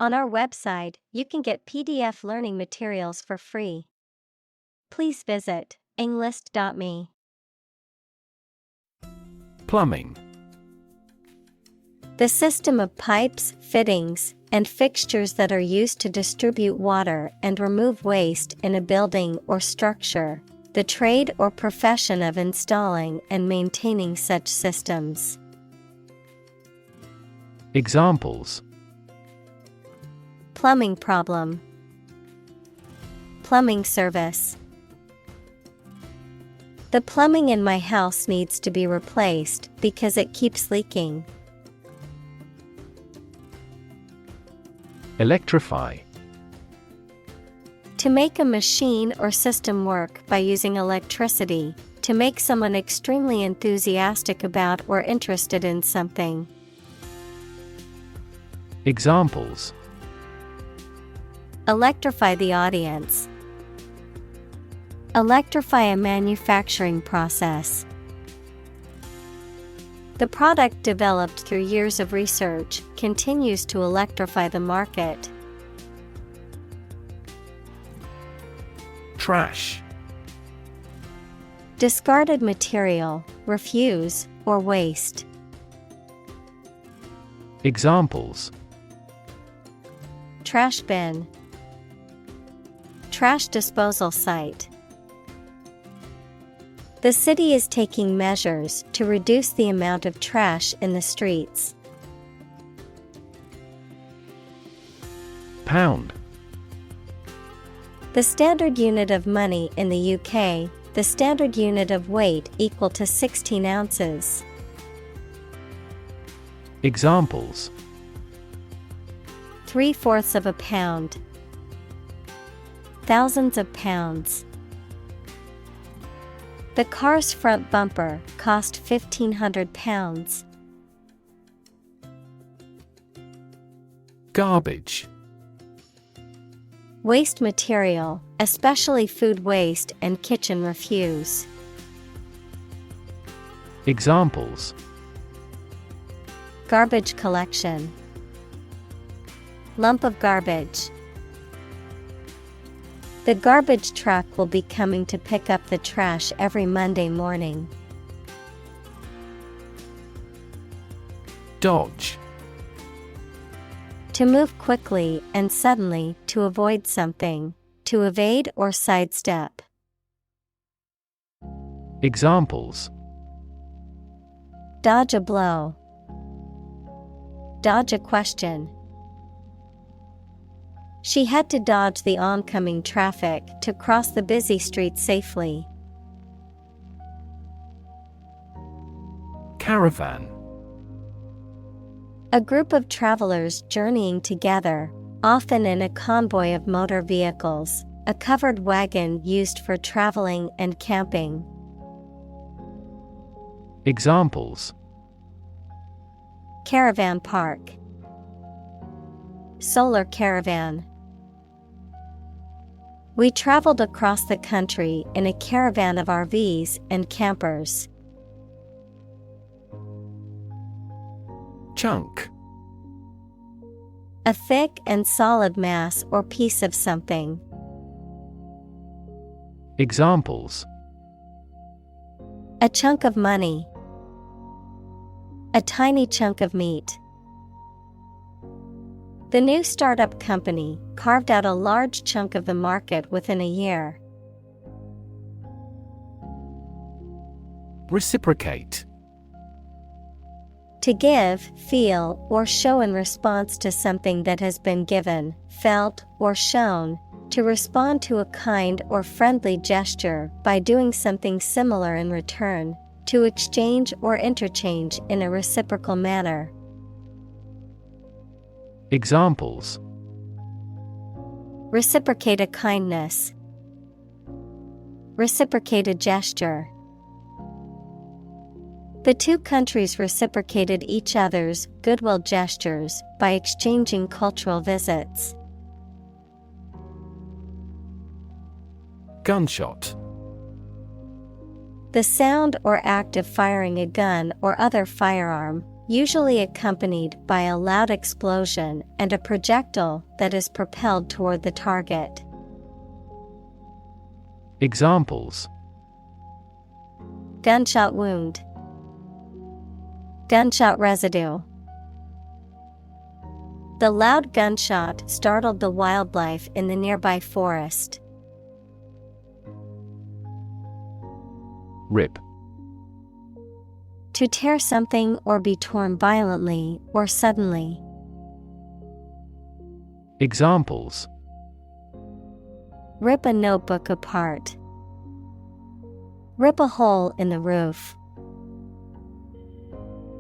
On our website, you can get PDF learning materials for free. Please visit englist.me. Plumbing. The system of pipes, fittings, and fixtures that are used to distribute water and remove waste in a building or structure. The trade or profession of installing and maintaining such systems. Examples: Plumbing problem. Plumbing service. The plumbing in my house needs to be replaced because it keeps leaking. Electrify. To make a machine or system work by using electricity, to make someone extremely enthusiastic about or interested in something. Examples: Electrify the audience. Electrify a manufacturing process. The product developed through years of research continues to electrify the market. Trash. Discarded material, refuse, or waste. Examples: Trash bin. Trash disposal site. The city is taking measures to reduce the amount of trash in the streets. Pound. The standard unit of money in the UK, the standard unit of weight equal to 16 ounces. Examples: 3/4 of a pound. Thousands of pounds. The car's front bumper cost £1,500. Garbage. Waste material, especially food waste and kitchen refuse. Examples: Garbage collection. Lump of garbage. The garbage truck will be coming to pick up the trash every Monday morning. Dodge. To move quickly and suddenly to avoid something, to evade or sidestep. Examples: Dodge a blow. Dodge a question. She had to dodge the oncoming traffic to cross the busy street safely. Caravan. A group of travelers journeying together, often in a convoy of motor vehicles, a covered wagon used for traveling and camping. Examples: Caravan park. Solar caravan. We traveled across the country in a caravan of RVs and campers. Chunk. A thick and solid mass or piece of something. Examples: A chunk of money. A tiny chunk of meat. The new startup company carved out a large chunk of the market within a year. Reciprocate. To give, feel, or show in response to something that has been given, felt, or shown. To respond to a kind or friendly gesture by doing something similar in return. To exchange or interchange in a reciprocal manner. Examples: Reciprocate a kindness. Reciprocate a gesture. The two countries reciprocated each other's goodwill gestures by exchanging cultural visits. Gunshot. The sound or act of firing a gun or other firearm, usually accompanied by a loud explosion and a projectile that is propelled toward the target. Examples: Gunshot wound, gunshot residue. The loud gunshot startled the wildlife in the nearby forest. Rip. To tear something or be torn violently or suddenly. Examples: Rip a notebook apart. Rip a hole in the roof.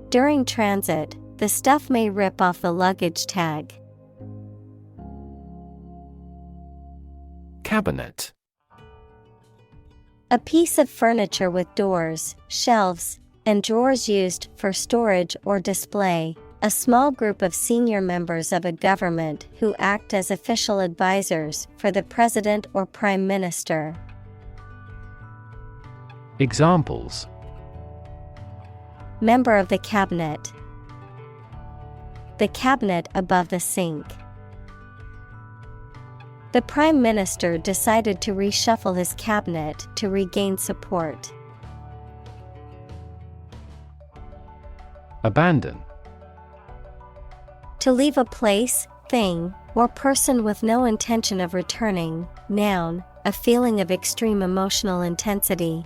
During transit, the stuff may rip off the luggage tag. Cabinet. A piece of furniture with doors, shelves, and drawers used for storage or display. A small group of senior members of a government who act as official advisors for the president or prime minister. Examples: Member of the cabinet. The cabinet above the sink. The prime minister decided to reshuffle his cabinet to regain support. Abandon. To leave a place, thing, or person with no intention of returning. Noun, a feeling of extreme emotional intensity.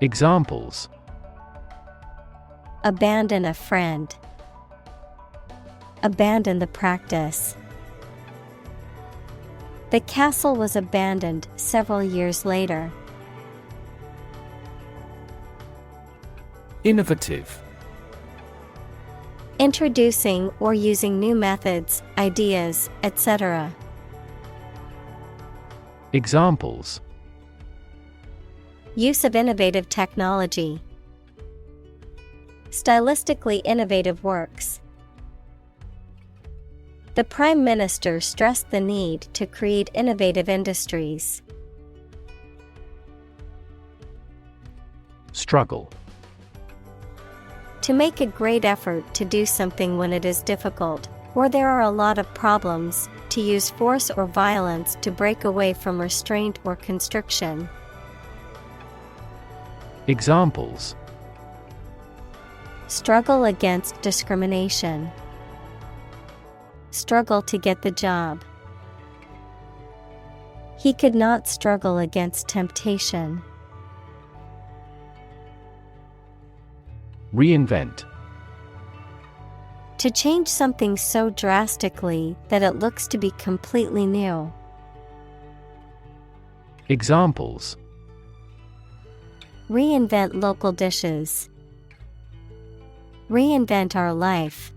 Examples: Abandon a friend. Abandon the practice. The castle was abandoned several years later. Innovative. Introducing or using new methods, ideas, etc. Examples: Use of innovative technology. Stylistically innovative works. The Prime Minister stressed the need to create innovative industries. Struggle. To make a great effort to do something when it is difficult, or there are a lot of problems, to use force or violence to break away from restraint or constriction. Examples: Struggle against discrimination. Struggle to get the job. He could not struggle against temptation. Reinvent. To change something so drastically that it looks to be completely new. Examples: Reinvent local dishes. Reinvent our life.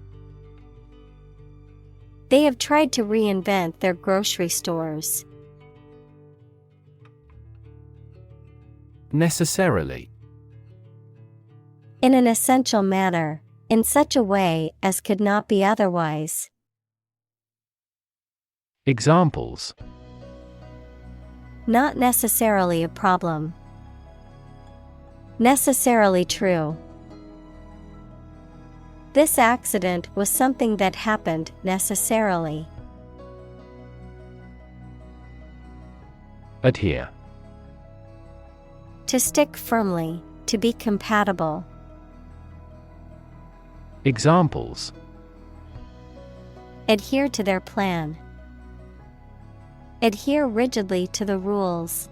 They have tried to reinvent their grocery stores. Necessarily. In an essential manner, in such a way as could not be otherwise. Examples: Not necessarily a problem. Necessarily true. This accident was something that happened necessarily. Adhere. To stick firmly, to be compatible. Examples: Adhere to their plan. Adhere rigidly to the rules.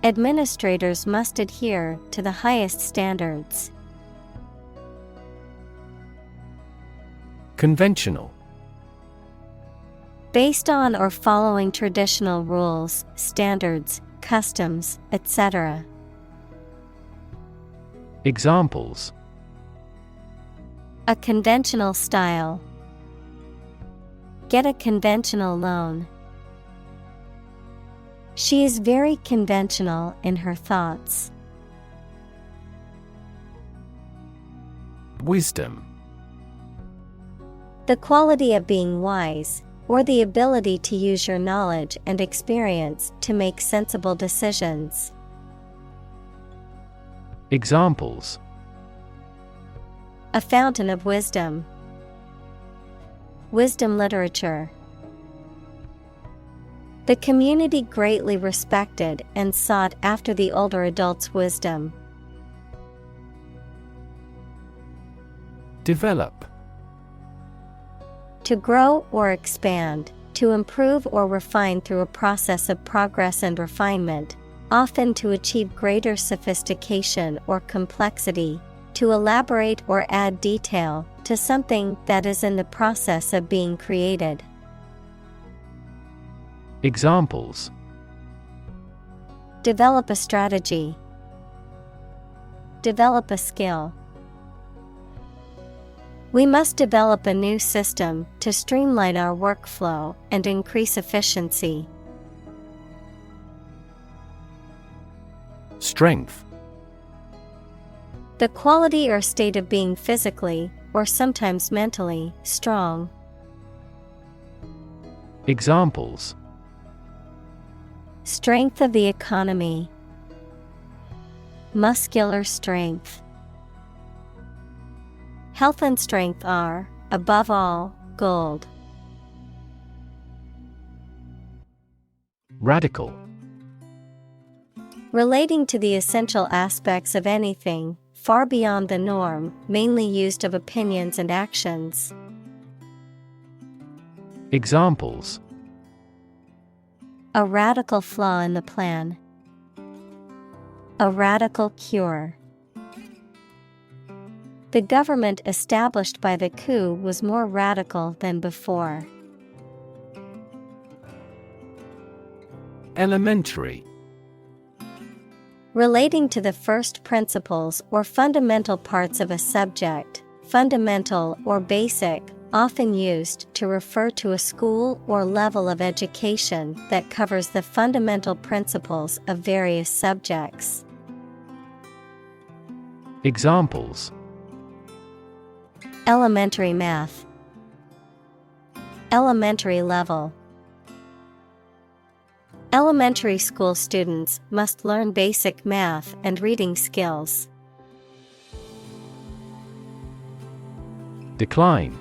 Administrators must adhere to the highest standards. Conventional. Based on or following traditional rules, standards, customs, etc. Examples: A conventional style. Get a conventional loan. She is very conventional in her thoughts. Wisdom. The quality of being wise, or the ability to use your knowledge and experience to make sensible decisions. Examples: a fountain of wisdom. Wisdom literature. The community greatly respected and sought after the older adult's wisdom. Develop. To grow or expand, to improve or refine through a process of progress and refinement, often to achieve greater sophistication or complexity, to elaborate or add detail to something that is in the process of being created. Examples: develop a strategy. Develop a skill. We must develop a new system to streamline our workflow and increase efficiency. Strength. The quality or state of being physically, or sometimes mentally, strong. Examples: strength of the economy. Muscular strength. Health and strength are, above all, gold. Radical. Relating to the essential aspects of anything, far beyond the norm, mainly used of opinions and actions. Examples: a radical flaw in the plan. A radical cure. The government established by the coup was more radical than before. Elementary. Relating to the first principles or fundamental parts of a subject, fundamental or basic, often used to refer to a school or level of education that covers the fundamental principles of various subjects. Examples: elementary math. Elementary level. Elementary school students must learn basic math and reading skills. Decline.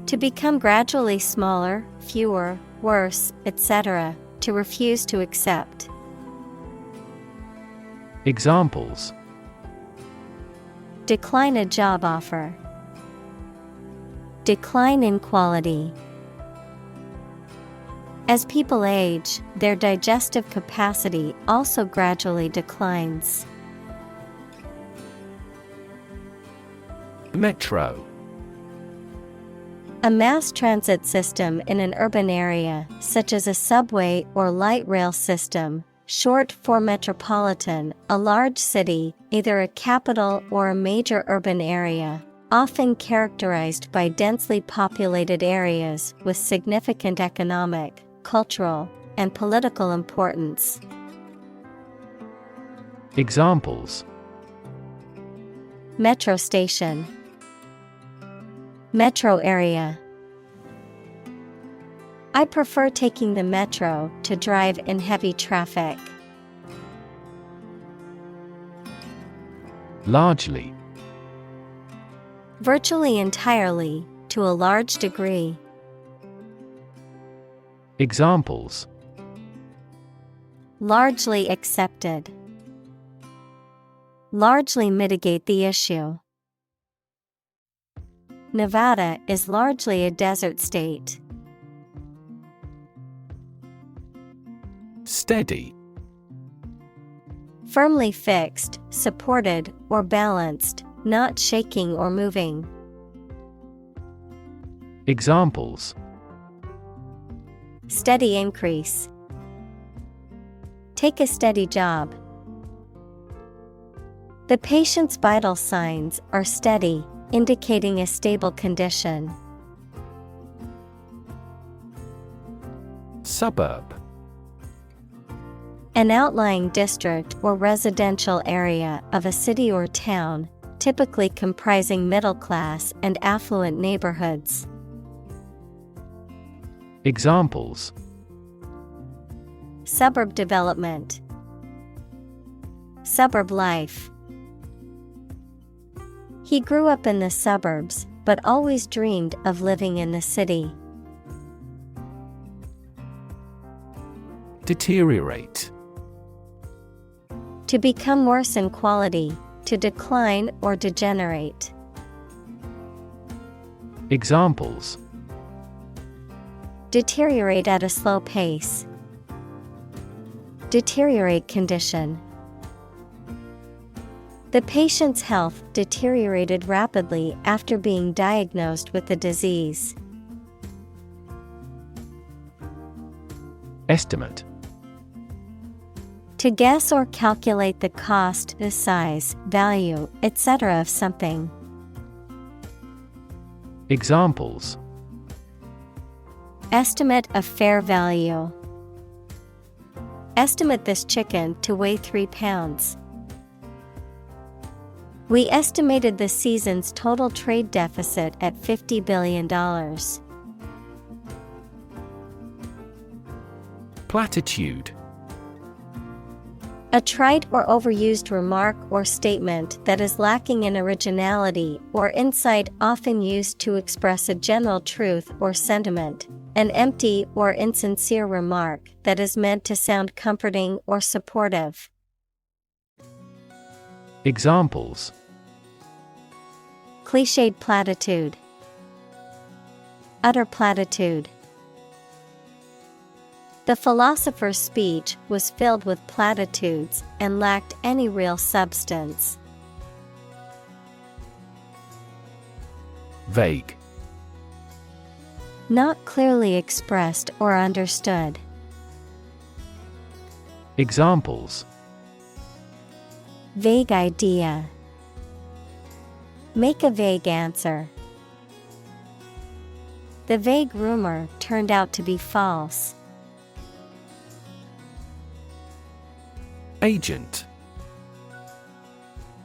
To become gradually smaller, fewer, worse, etc., to refuse to accept. Examples: decline a job offer. Decline in quality. As people age, their digestive capacity also gradually declines. Metro. A mass transit system in an urban area, such as a subway or light rail system, short for metropolitan, a large city, either a capital or a major urban area, often characterized by densely populated areas with significant economic, cultural, and political importance. Examples: metro station. Metro area. I prefer taking the metro to drive in heavy traffic. Largely. Virtually entirely, to a large degree. Examples: largely accepted. Largely mitigate the issue. Nevada is largely a desert state. Steady. Firmly fixed, supported, or balanced, not shaking or moving. Examples: steady increase. Take a steady job. The patient's vital signs are steady, indicating a stable condition. Suburb. An outlying district or residential area of a city or town, typically comprising middle-class and affluent neighborhoods. Examples: suburb development. Suburb life. He grew up in the suburbs, but always dreamed of living in the city. Deteriorate. To become worse in quality, to decline or degenerate. Examples: deteriorate at a slow pace. Deteriorate condition. The patient's health deteriorated rapidly after being diagnosed with the disease. Estimate. To guess or calculate the cost, the size, value, etc. of something. Examples: estimate of fair value. Estimate this chicken to weigh 3 pounds. We estimated the season's total trade deficit at $50 billion. Platitude. A trite or overused remark or statement that is lacking in originality or insight, often used to express a general truth or sentiment. An empty or insincere remark that is meant to sound comforting or supportive. Examples: cliched platitude. Utter platitude. The philosopher's speech was filled with platitudes and lacked any real substance. Vague. Not clearly expressed or understood. Examples: vague idea. Make a vague answer. The vague rumor turned out to be false. Agent.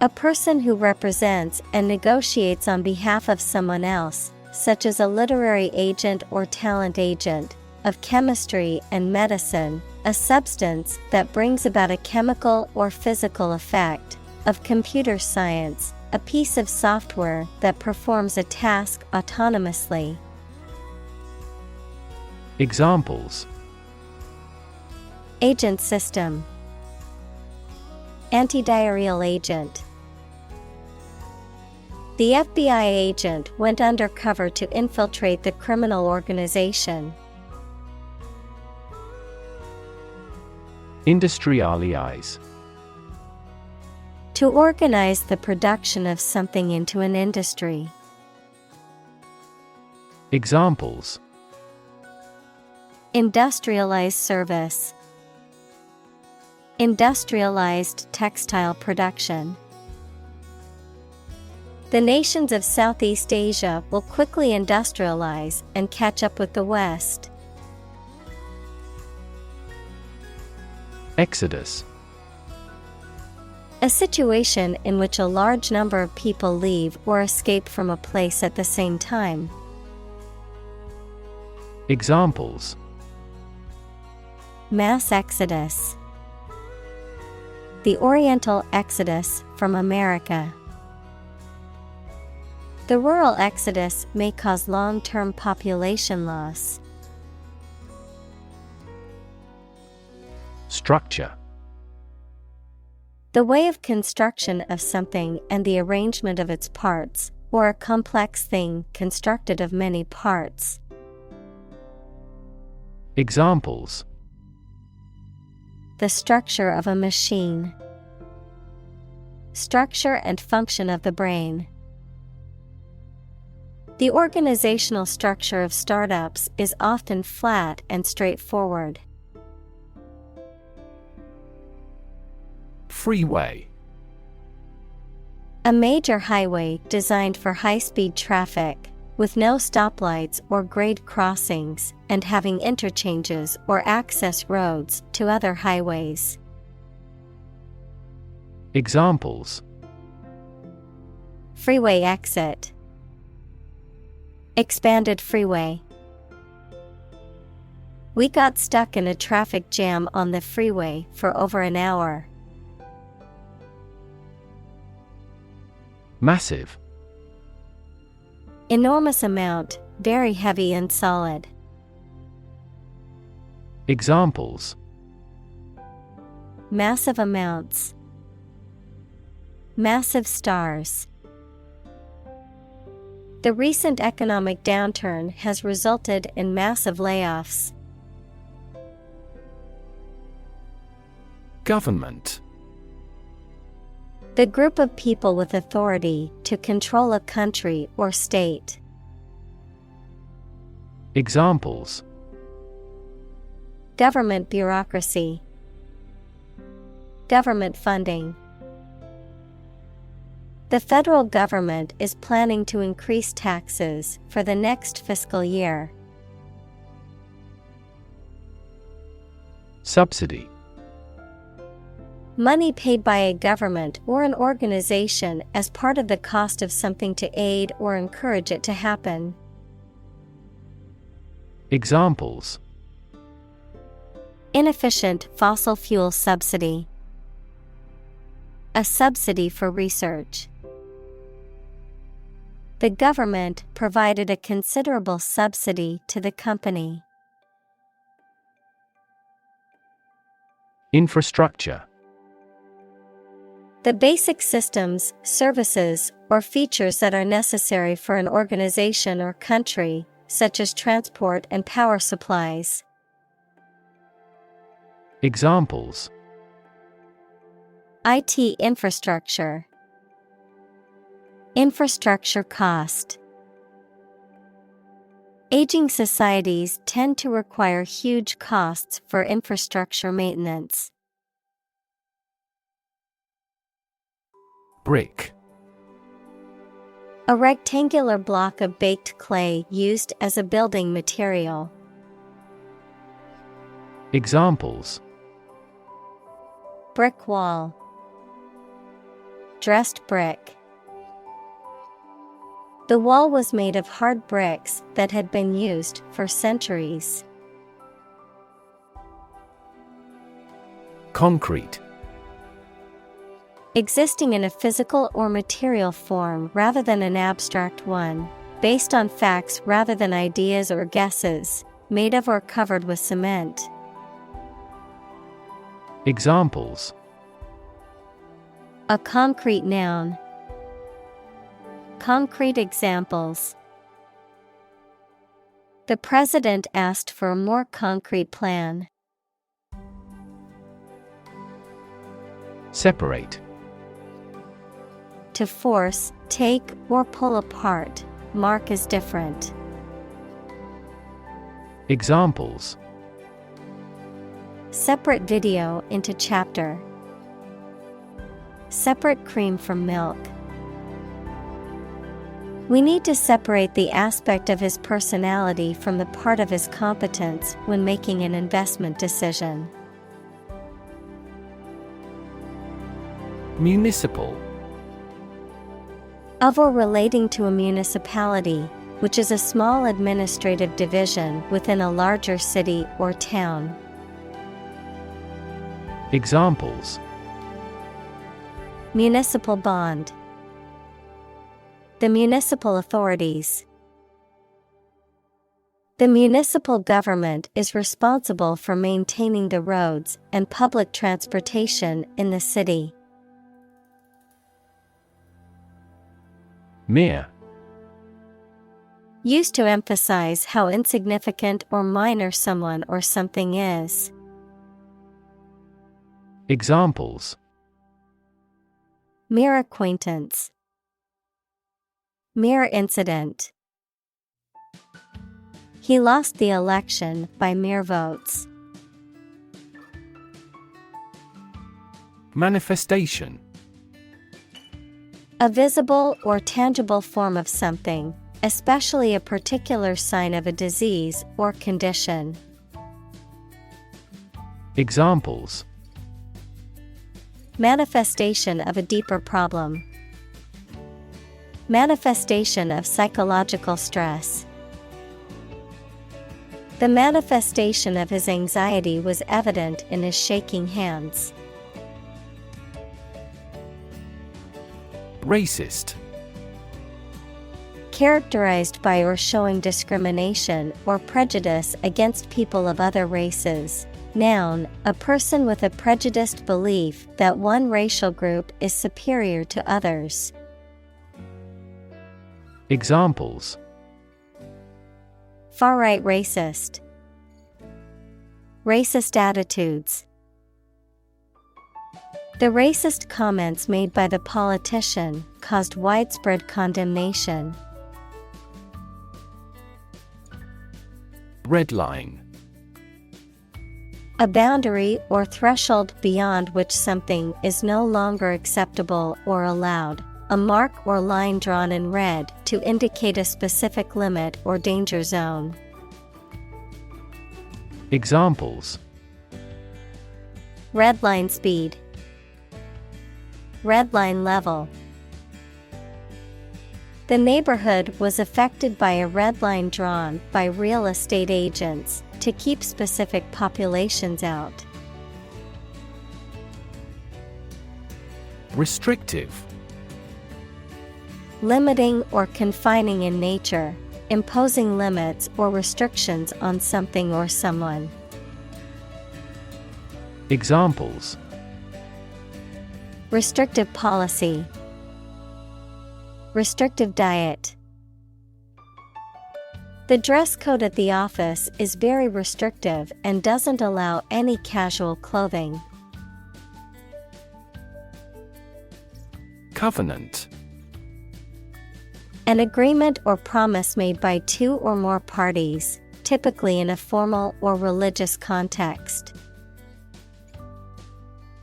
A person who represents and negotiates on behalf of someone else, such as a literary agent or talent agent, of chemistry and medicine, a substance that brings about a chemical or physical effect, of computer science, a piece of software that performs a task autonomously. Examples: agent system. Antidiarrheal agent. The FBI agent went undercover to infiltrate the criminal organization. Industrialize. To organize the production of something into an industry. Examples: industrialized service. Industrialized textile production. The nations of Southeast Asia will quickly industrialize and catch up with the West. Exodus. A situation in which a large number of people leave or escape from a place at the same time. Examples: mass exodus. The Oriental exodus from America. The rural exodus may cause long-term population loss. Structure. The way of construction of something and the arrangement of its parts, or a complex thing constructed of many parts. Examples: the structure of a machine. Structure and function of the brain. The organizational structure of startups is often flat and straightforward. Freeway. A major highway designed for high-speed traffic, with no stoplights or grade crossings, and having interchanges or access roads to other highways. Examples: freeway exit. Expanded freeway. We got stuck in a traffic jam on the freeway for over an hour. Massive. Enormous amount, very heavy and solid. Examples: Massive amounts. Massive stars. The recent economic downturn has resulted in massive layoffs. Government. The group of people with authority to control a country or state. Examples: Government bureaucracy. Government funding. The federal government is planning to increase taxes for the next fiscal year. Subsidy. Money paid by a government or an organization as part of the cost of something to aid or encourage it to happen. Examples: Inefficient fossil fuel subsidy. A subsidy for research. The government provided a considerable subsidy to the company. Infrastructure. The basic systems, services, or features that are necessary for an organization or country, such as transport and power supplies. Examples: IT infrastructure. Infrastructure cost. Aging societies tend to require huge costs for infrastructure maintenance. Brick. A rectangular block of baked clay used as a building material. Examples: Brick wall. Dressed brick. The wall was made of hard bricks that had been used for centuries. Concrete. Existing in a physical or material form rather than an abstract one, based on facts rather than ideas or guesses, made of or covered with cement. Examples: A concrete noun. Concrete examples. The president asked for a more concrete plan. Separate. To force, take, or pull apart, mark as different. Examples: Separate video into chapter. Separate cream from milk. We need to separate the aspect of his personality from the part of his competence when making an investment decision. Municipal. Of or relating to a municipality, which is a small administrative division within a larger city or town. Examples: Municipal bond. The municipal authorities. The municipal government is responsible for maintaining the roads and public transportation in the city. Mere. Used to emphasize how insignificant or minor someone or something is. Examples: Mere acquaintance. Mere incident. He lost the election by mere votes. Manifestation. A visible or tangible form of something, especially a particular sign of a disease or condition. Examples: Manifestation of a deeper problem. Manifestation of psychological stress. The manifestation of his anxiety was evident in his shaking hands. Racist. Characterized by or showing discrimination or prejudice against people of other races. Noun, a person with a prejudiced belief that one racial group is superior to others. Examples: Far-right racist. Racist attitudes. The racist comments made by the politician caused widespread condemnation. Redline. A boundary or threshold beyond which something is no longer acceptable or allowed. A mark or line drawn in red to indicate a specific limit or danger zone. Examples: Red line speed. Red line level. The neighborhood was affected by a red line drawn by real estate agents to keep specific populations out. Restrictive. Limiting or confining in nature, imposing limits or restrictions on something or someone. Examples: Restrictive policy. Restrictive diet. The dress code at the office is very restrictive and doesn't allow any casual clothing. Covenant. An agreement or promise made by two or more parties, typically in a formal or religious context.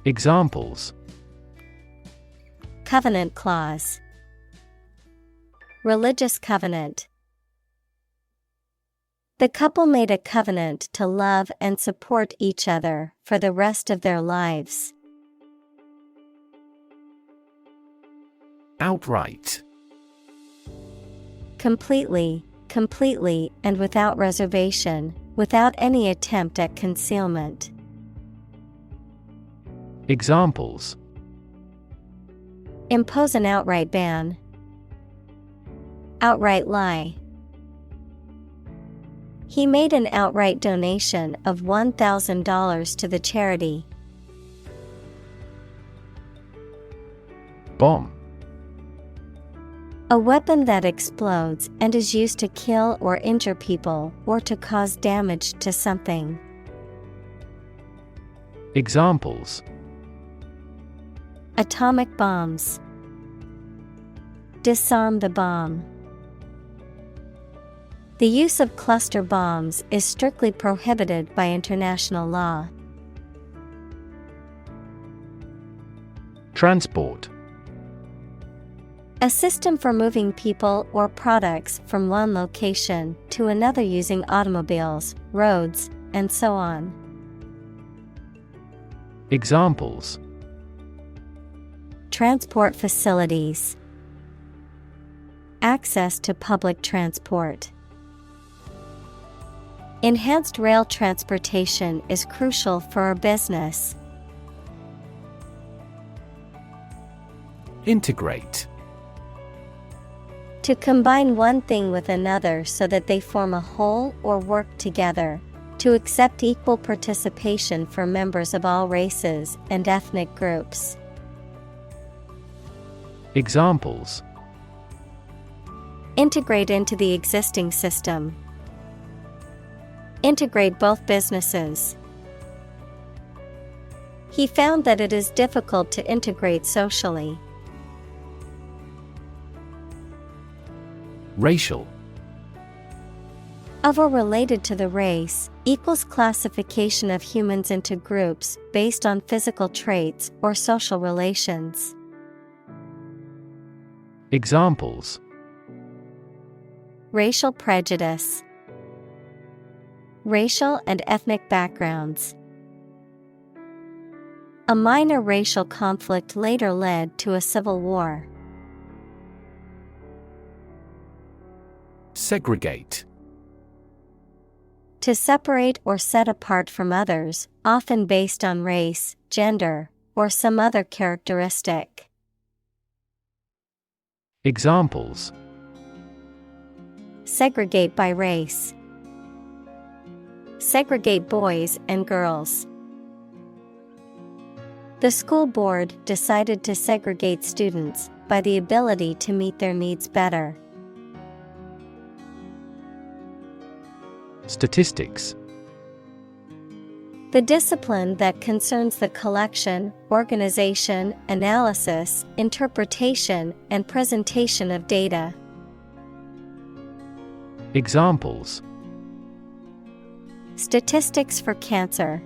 Examples: Covenant clause. Religious covenant. The couple made a covenant to love and support each other for the rest of their lives. Outright. Completely, completely and without reservation, without any attempt at concealment. Examples: Impose an outright ban. Outright lie. He made an outright donation of $1,000 to the charity. Bomb. A weapon that explodes and is used to kill or injure people or to cause damage to something. Examples: Atomic bombs. Disarm the bomb. The use of cluster bombs is strictly prohibited by international law. Transport. A system for moving people or products from one location to another using automobiles, roads, and so on. Examples: Transport facilities. Access to public transport. Enhanced rail transportation is crucial for our business. Integrate. To combine one thing with another so that they form a whole or work together. To accept equal participation for members of all races and ethnic groups. Examples: Integrate into the existing system. Integrate both businesses. He found that it is difficult to integrate socially. Racial. Of or related to the race, equals classification of humans into groups based on physical traits or social relations. Examples: Racial prejudice. Racial and ethnic backgrounds. A minor racial conflict later led to a civil war. Segregate. To separate or set apart from others, often based on race, gender, or some other characteristic. Examples: Segregate by race. Segregate boys and girls. The school board decided to segregate students by the ability to meet their needs better. Statistics. The discipline that concerns the collection, organization, analysis, interpretation, and presentation of data. Examples. Statistics for cancer.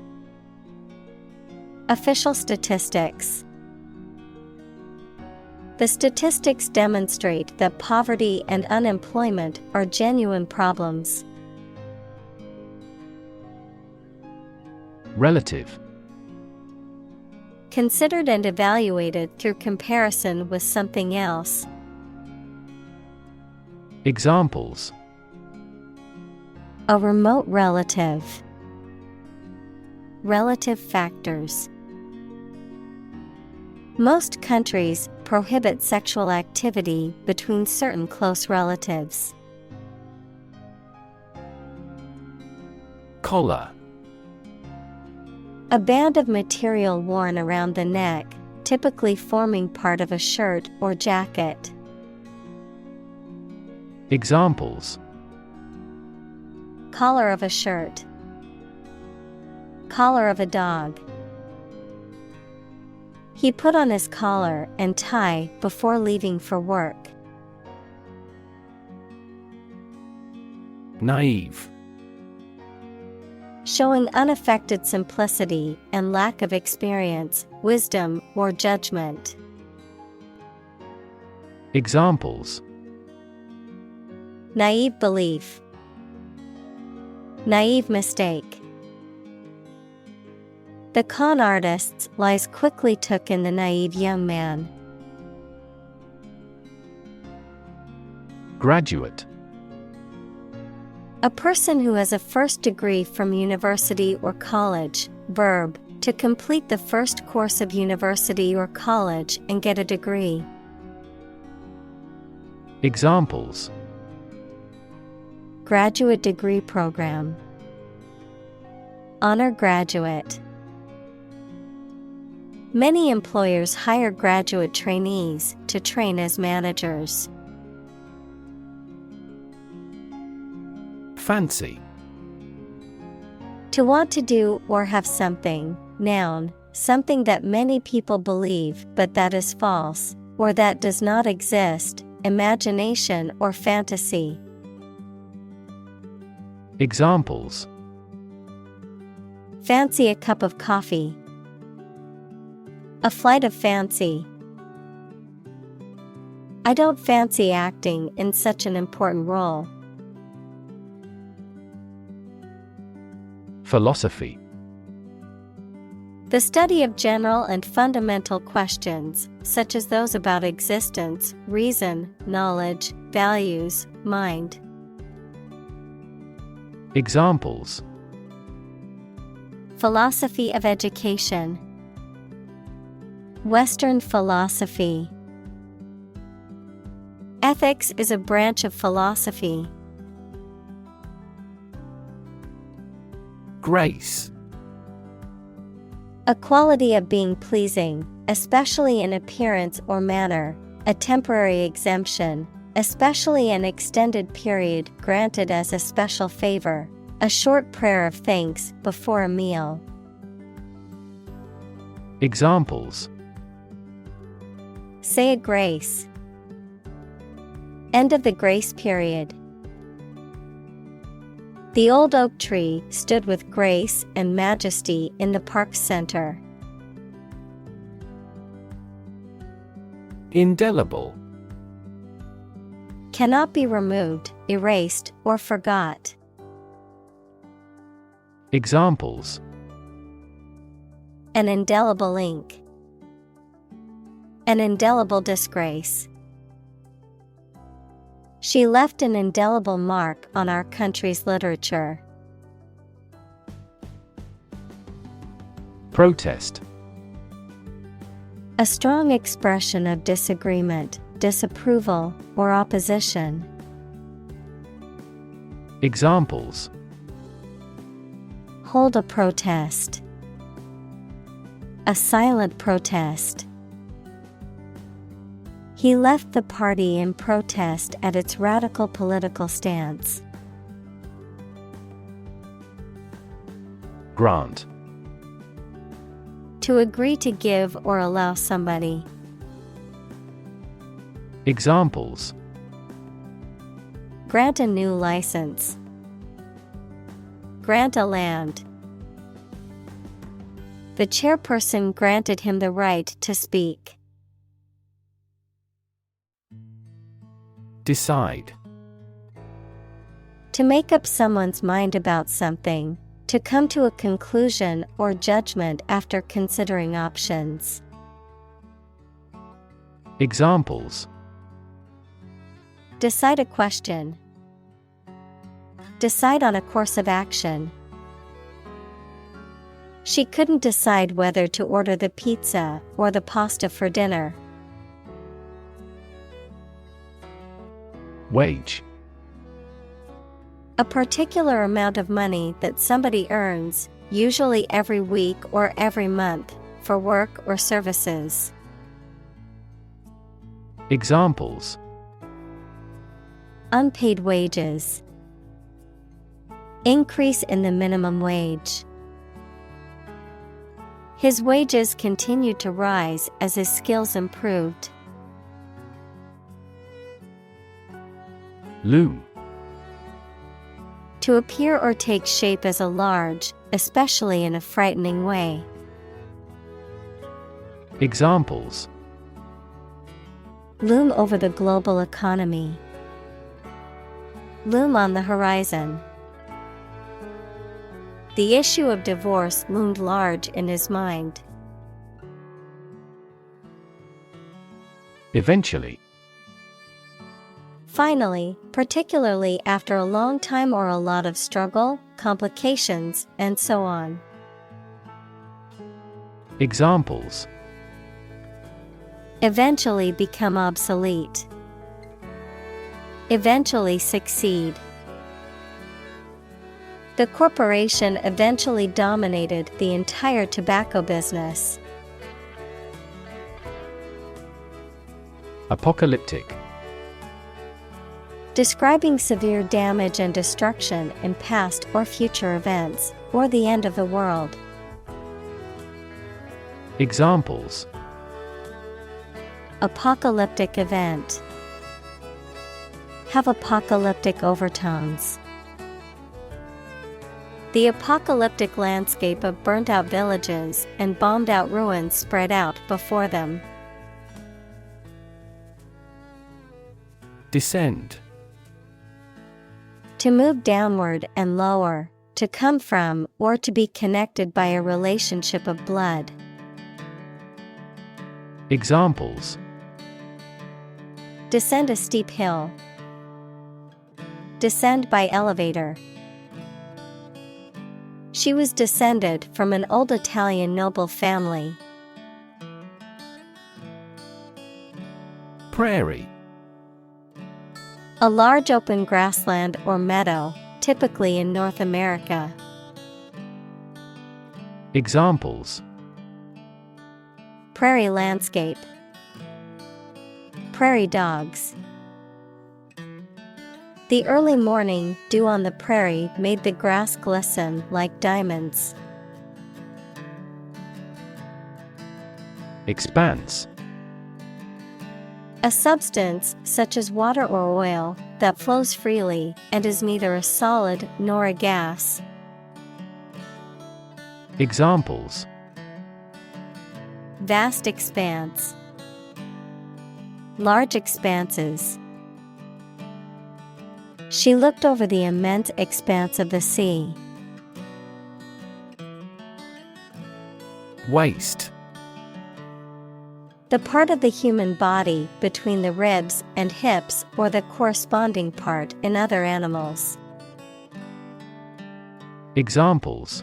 Official statistics. The statistics demonstrate that poverty and unemployment are genuine problems. Relative. Considered and evaluated through comparison with something else. Examples. A remote relative. Relative factors. Most countries prohibit sexual activity between certain close relatives. Collar. A band of material worn around the neck, typically forming part of a shirt or jacket. Examples. Collar of a shirt. Collar of a dog. He put on his collar and tie before leaving for work. Naive. Showing unaffected simplicity and lack of experience, wisdom, or judgment. Examples. Naive belief. Naive mistake. The con artist's lies quickly took in the naive young man. Graduate. A person who has a first degree from university or college. Verb, to complete the first course of university or college and get a degree. Examples. Graduate degree program. Honor graduate. Many employers hire graduate trainees to train as managers. Fancy. To want to do or have something. Noun, something that many people believe but that is false, or that does not exist, imagination or fantasy. Examples. Fancy a cup of coffee. A flight of fancy. I don't fancy acting in such an important role. Philosophy. The study of general and fundamental questions, such as those about existence, reason, knowledge, values, mind. Examples. Philosophy of education. Western philosophy. Ethics is a branch of philosophy. Grace. A quality of being pleasing, especially in appearance or manner, a temporary exemption, especially an extended period granted as a special favor, a short prayer of thanks before a meal. Examples. Say a grace. End of the grace period. The old oak tree stood with grace and majesty in the park center. Indelible. Cannot be removed, erased, or forgot. Examples. An indelible ink. An indelible disgrace. She left an indelible mark on our country's literature. Protest. A strong expression of disagreement, disapproval, or opposition. Examples: hold a protest, a silent protest. He left the party in protest at its radical political stance. Grant. To agree to give or allow somebody. Examples: grant a new license, grant a land. The chairperson granted him the right to speak. Decide. To make up someone's mind about something, to come to a conclusion or judgment after considering options. Examples: decide a question, decide on a course of action. She couldn't decide whether to order the pizza or the pasta for dinner. Wage. A particular amount of money that somebody earns, usually every week or every month, for work or services. Examples: unpaid wages, increase in the minimum wage. His wages continued to rise as his skills improved. Loom. To appear or take shape as a large, especially in a frightening way. Examples: loom over the global economy, loom on the horizon. The issue of divorce loomed large in his mind. Eventually. Finally, particularly after a long time or a lot of struggle, complications, and so on. Examples: eventually become obsolete, eventually succeed. The corporation eventually dominated the entire tobacco business. Apocalyptic. Describing severe damage and destruction in past or future events, or the end of the world. Examples: apocalyptic event, have apocalyptic overtones. The apocalyptic landscape of burnt-out villages and bombed-out ruins spread out before them. Descend. To move downward and lower, to come from or to be connected by a relationship of blood. Examples: descend a steep hill, descend by elevator. She was descended from an old Italian noble family. Prairie. A large open grassland or meadow, typically in North America. Examples: prairie landscape, prairie dogs. The early morning dew on the prairie made the grass glisten like diamonds. Expanse. A substance, such as water or oil, that flows freely and is neither a solid nor a gas. Examples: vast expanse, large expanses. She looked over the immense expanse of the sea. Waist. The part of the human body between the ribs and hips or the corresponding part in other animals. Examples: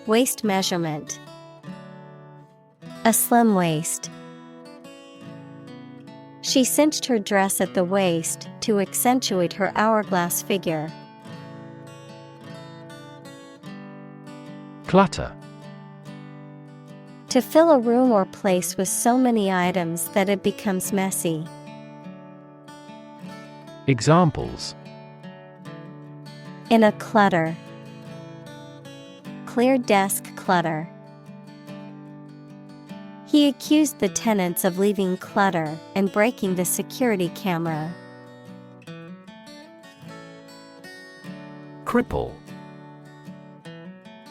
waist measurement, a slim waist. She cinched her dress at the waist to accentuate her hourglass figure. Clutter. To fill a room or place with so many items that it becomes messy. Examples: In a clutter. Clear desk clutter. He accused the tenants of leaving clutter and breaking the security camera. Cripple.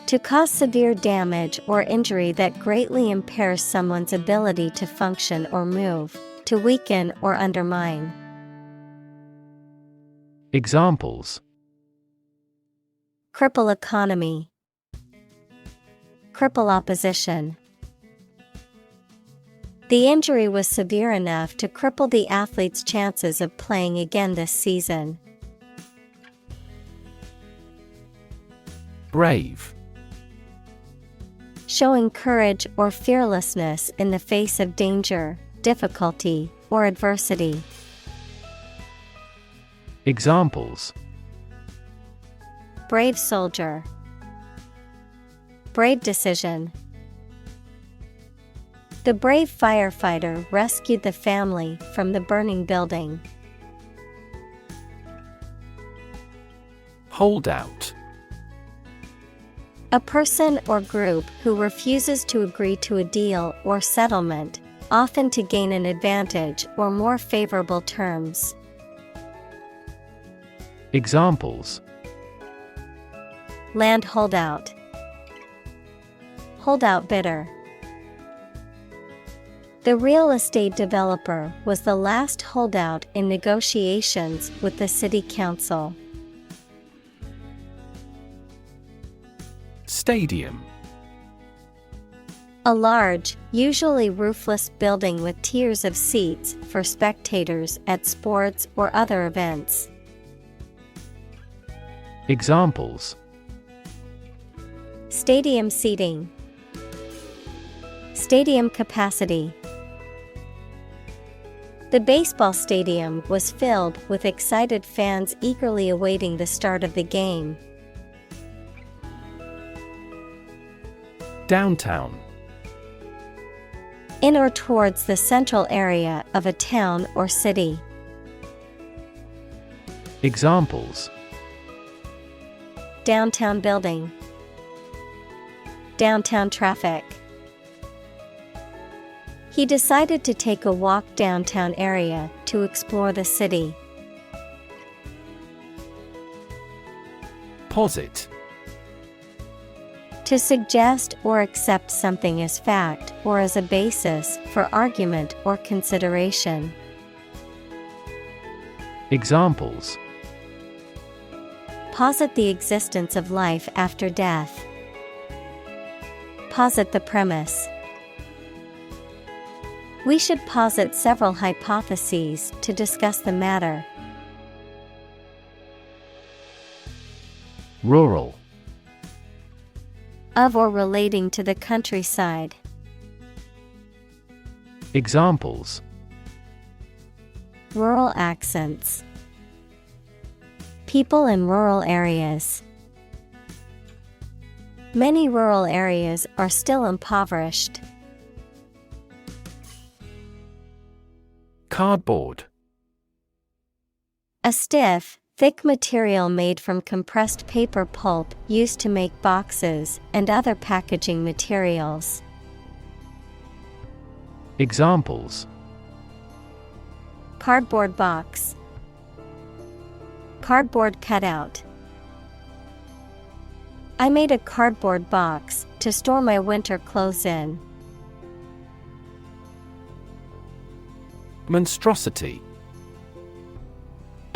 To cause severe damage or injury that greatly impairs someone's ability to function or move, to weaken or undermine. Examples: Cripple economy. Cripple opposition. The injury was severe enough to cripple the athlete's chances of playing again this season. Brave. Showing courage or fearlessness in the face of danger, difficulty, or adversity. Examples: Brave soldier. Brave decision. The brave firefighter rescued the family from the burning building. Holdout. A person or group who refuses to agree to a deal or settlement, often to gain an advantage or more favorable terms. Examples: Land holdout. Holdout bidder. The real estate developer was the last holdout in negotiations with the city council. Stadium. A large, usually roofless building with tiers of seats for spectators at sports or other events. Examples: Stadium seating. Stadium capacity. The baseball stadium was filled with excited fans eagerly awaiting the start of the game. Downtown. In or towards the central area of a town or city. Examples: Downtown building. Downtown traffic. He decided to take a walk downtown area to explore the city. Posit. To suggest or accept something as fact or as a basis for argument or consideration. Examples: Posit the existence of life after death. Posit the premise. We should posit several hypotheses to discuss the matter. Rural. Of or relating to the countryside. Examples: Rural accents. People in rural areas. Many rural areas are still impoverished. Cardboard. A stiff, thick material made from compressed paper pulp used to make boxes and other packaging materials. Examples: Cardboard box. Cardboard cutout. I made a cardboard box to store my winter clothes in. Monstrosity.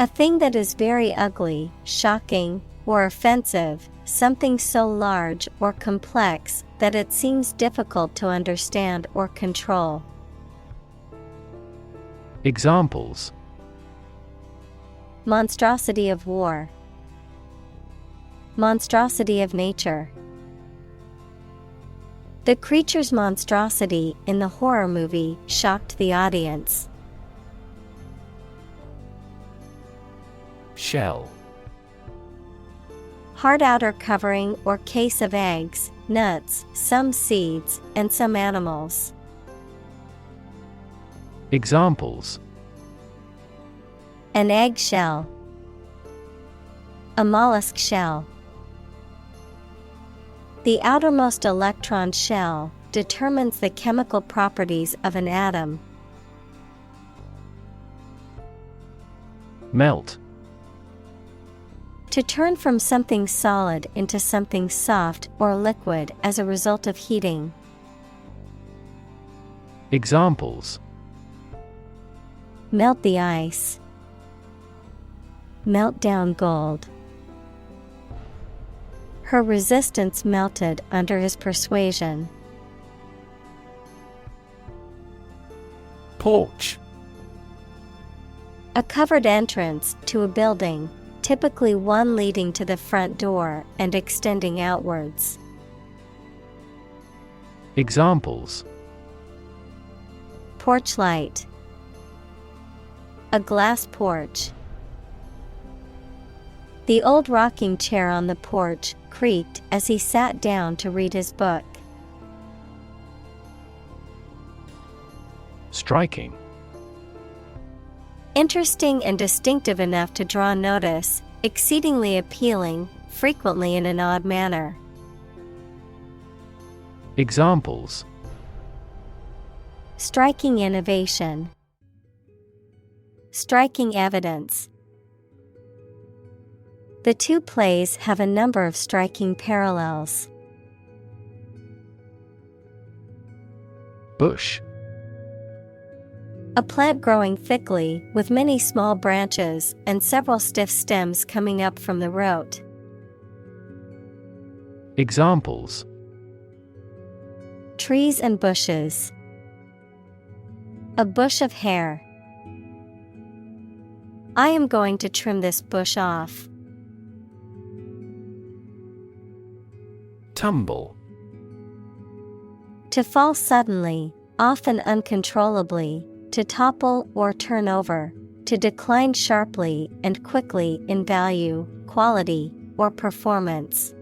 A thing that is very ugly, shocking, or offensive, something so large or complex that it seems difficult to understand or control. Examples: Monstrosity of war. Monstrosity of nature. The creature's monstrosity in the horror movie shocked the audience. Shell. Hard outer covering or case of eggs, nuts, some seeds, and some animals. Examples: An egg shell. A mollusk shell. The outermost electron shell determines the chemical properties of an atom. Melt. To turn from something solid into something soft or liquid as a result of heating. Examples: Melt the ice. Melt down gold. Her resistance melted under his persuasion. Porch. A covered entrance to a building, typically one leading to the front door and extending outwards. Examples: Porch light. A glass porch. The old rocking chair on the porch creaked as he sat down to read his book. Striking. Interesting and distinctive enough to draw notice, exceedingly appealing, frequently in an odd manner. Examples: Striking innovation. Striking evidence. The two plays have a number of striking parallels. Bush. A plant growing thickly, with many small branches and several stiff stems coming up from the root. Examples: Trees and bushes. A bush of hair. I am going to trim this bush off. Tumble. To fall suddenly, often uncontrollably, to topple or turn over, to decline sharply and quickly in value, quality, or performance.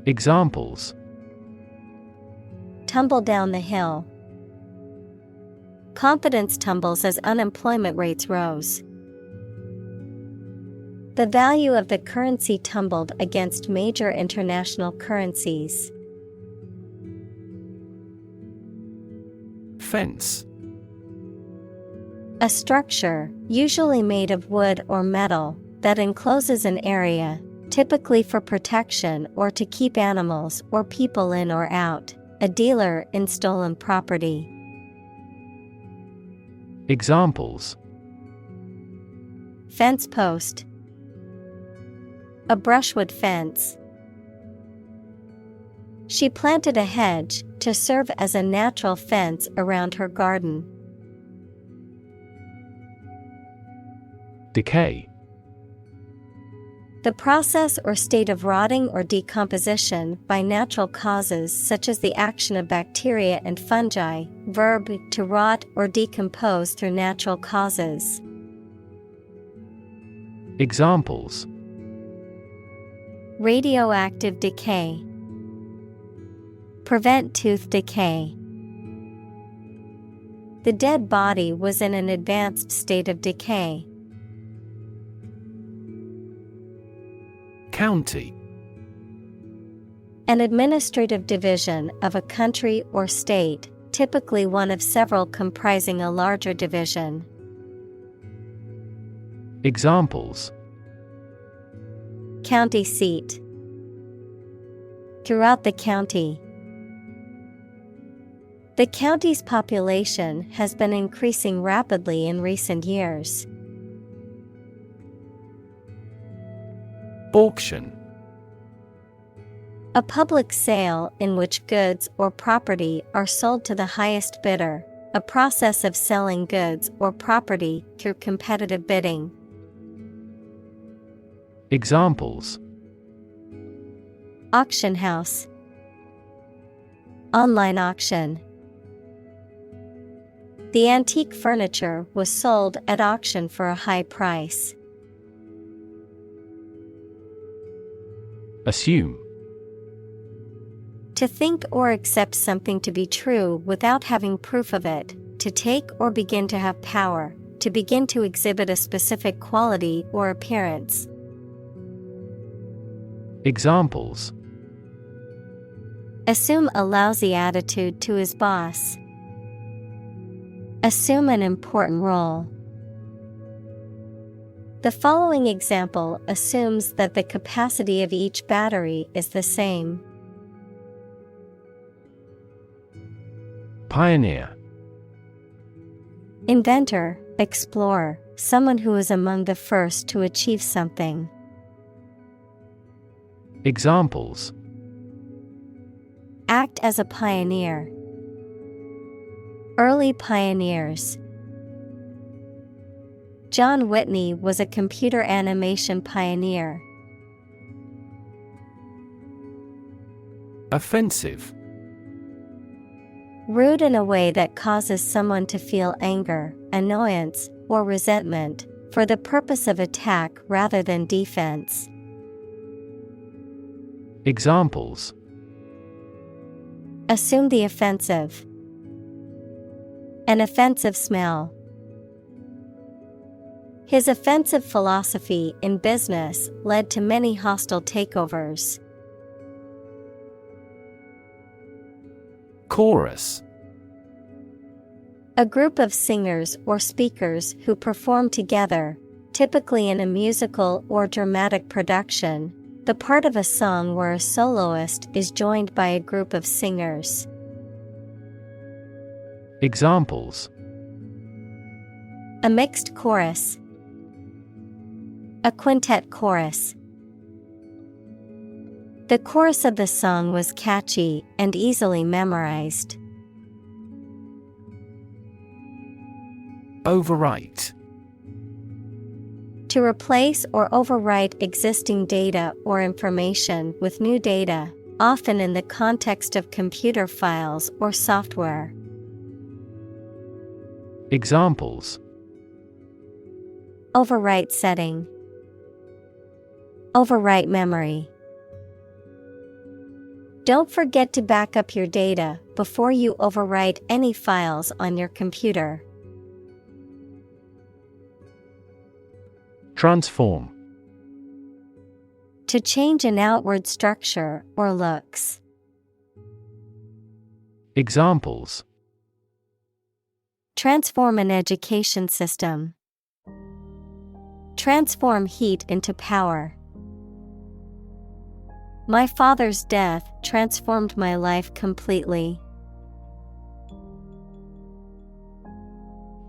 Examples: Tumble down the hill. Confidence tumbles as unemployment rates rose. The value of the currency tumbled against major international currencies. Fence. A structure, usually made of wood or metal, that encloses an area, typically for protection or to keep animals or people in or out. A dealer in stolen property. Examples: Fence post. A brushwood fence. She planted a hedge to serve as a natural fence around her garden. Decay. The process or state of rotting or decomposition by natural causes such as the action of bacteria and fungi. Verb, to rot or decompose through natural causes. Examples: Radioactive decay. Prevent tooth decay. The dead body was in an advanced state of decay. County. An administrative division of a country or state, typically one of several comprising a larger division. Examples: County seat. Throughout the county. The county's population has been increasing rapidly in recent years. Auction. A public sale in which goods or property are sold to the highest bidder, a process of selling goods or property through competitive bidding. Examples: Auction house. Online auction. The antique furniture was sold at auction for a high price. Assume. To think or accept something to be true without having proof of it, to take or begin to have power, to begin to exhibit a specific quality or appearance. Examples: Assume a lousy attitude to his boss. Assume an important role. The following example assumes that the capacity of each battery is the same. Pioneer. Inventor, explorer, someone who is among the first to achieve something. Examples: Act as a pioneer. Early pioneers. John Whitney was a computer animation pioneer. Offensive. Rude in a way that causes someone to feel anger, annoyance, or resentment, for the purpose of attack rather than defense. Examples: Assume the offensive. An offensive smell. His offensive philosophy in business led to many hostile takeovers. Chorus. A group of singers or speakers who perform together, typically in a musical or dramatic production, the part of a song where a soloist is joined by a group of singers. Examples: A mixed chorus. A quintet chorus. The chorus of the song was catchy and easily memorized. Overwrite. To replace or overwrite existing data or information with new data, often in the context of computer files or software. Examples: Overwrite setting. Overwrite memory. Don't forget to back up your data before you overwrite any files on your computer. Transform. To change an outward structure or looks. Examples: Transform an education system. Transform heat into power. My father's death transformed my life completely.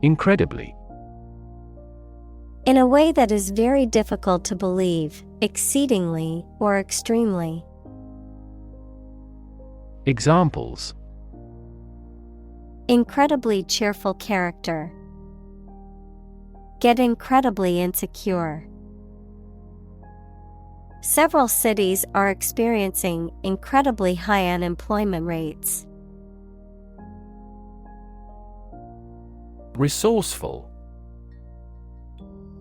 Incredibly. In a way that is very difficult to believe, exceedingly or extremely. Examples: Incredibly cheerful character. Get incredibly insecure. Several cities are experiencing incredibly high unemployment rates. Resourceful.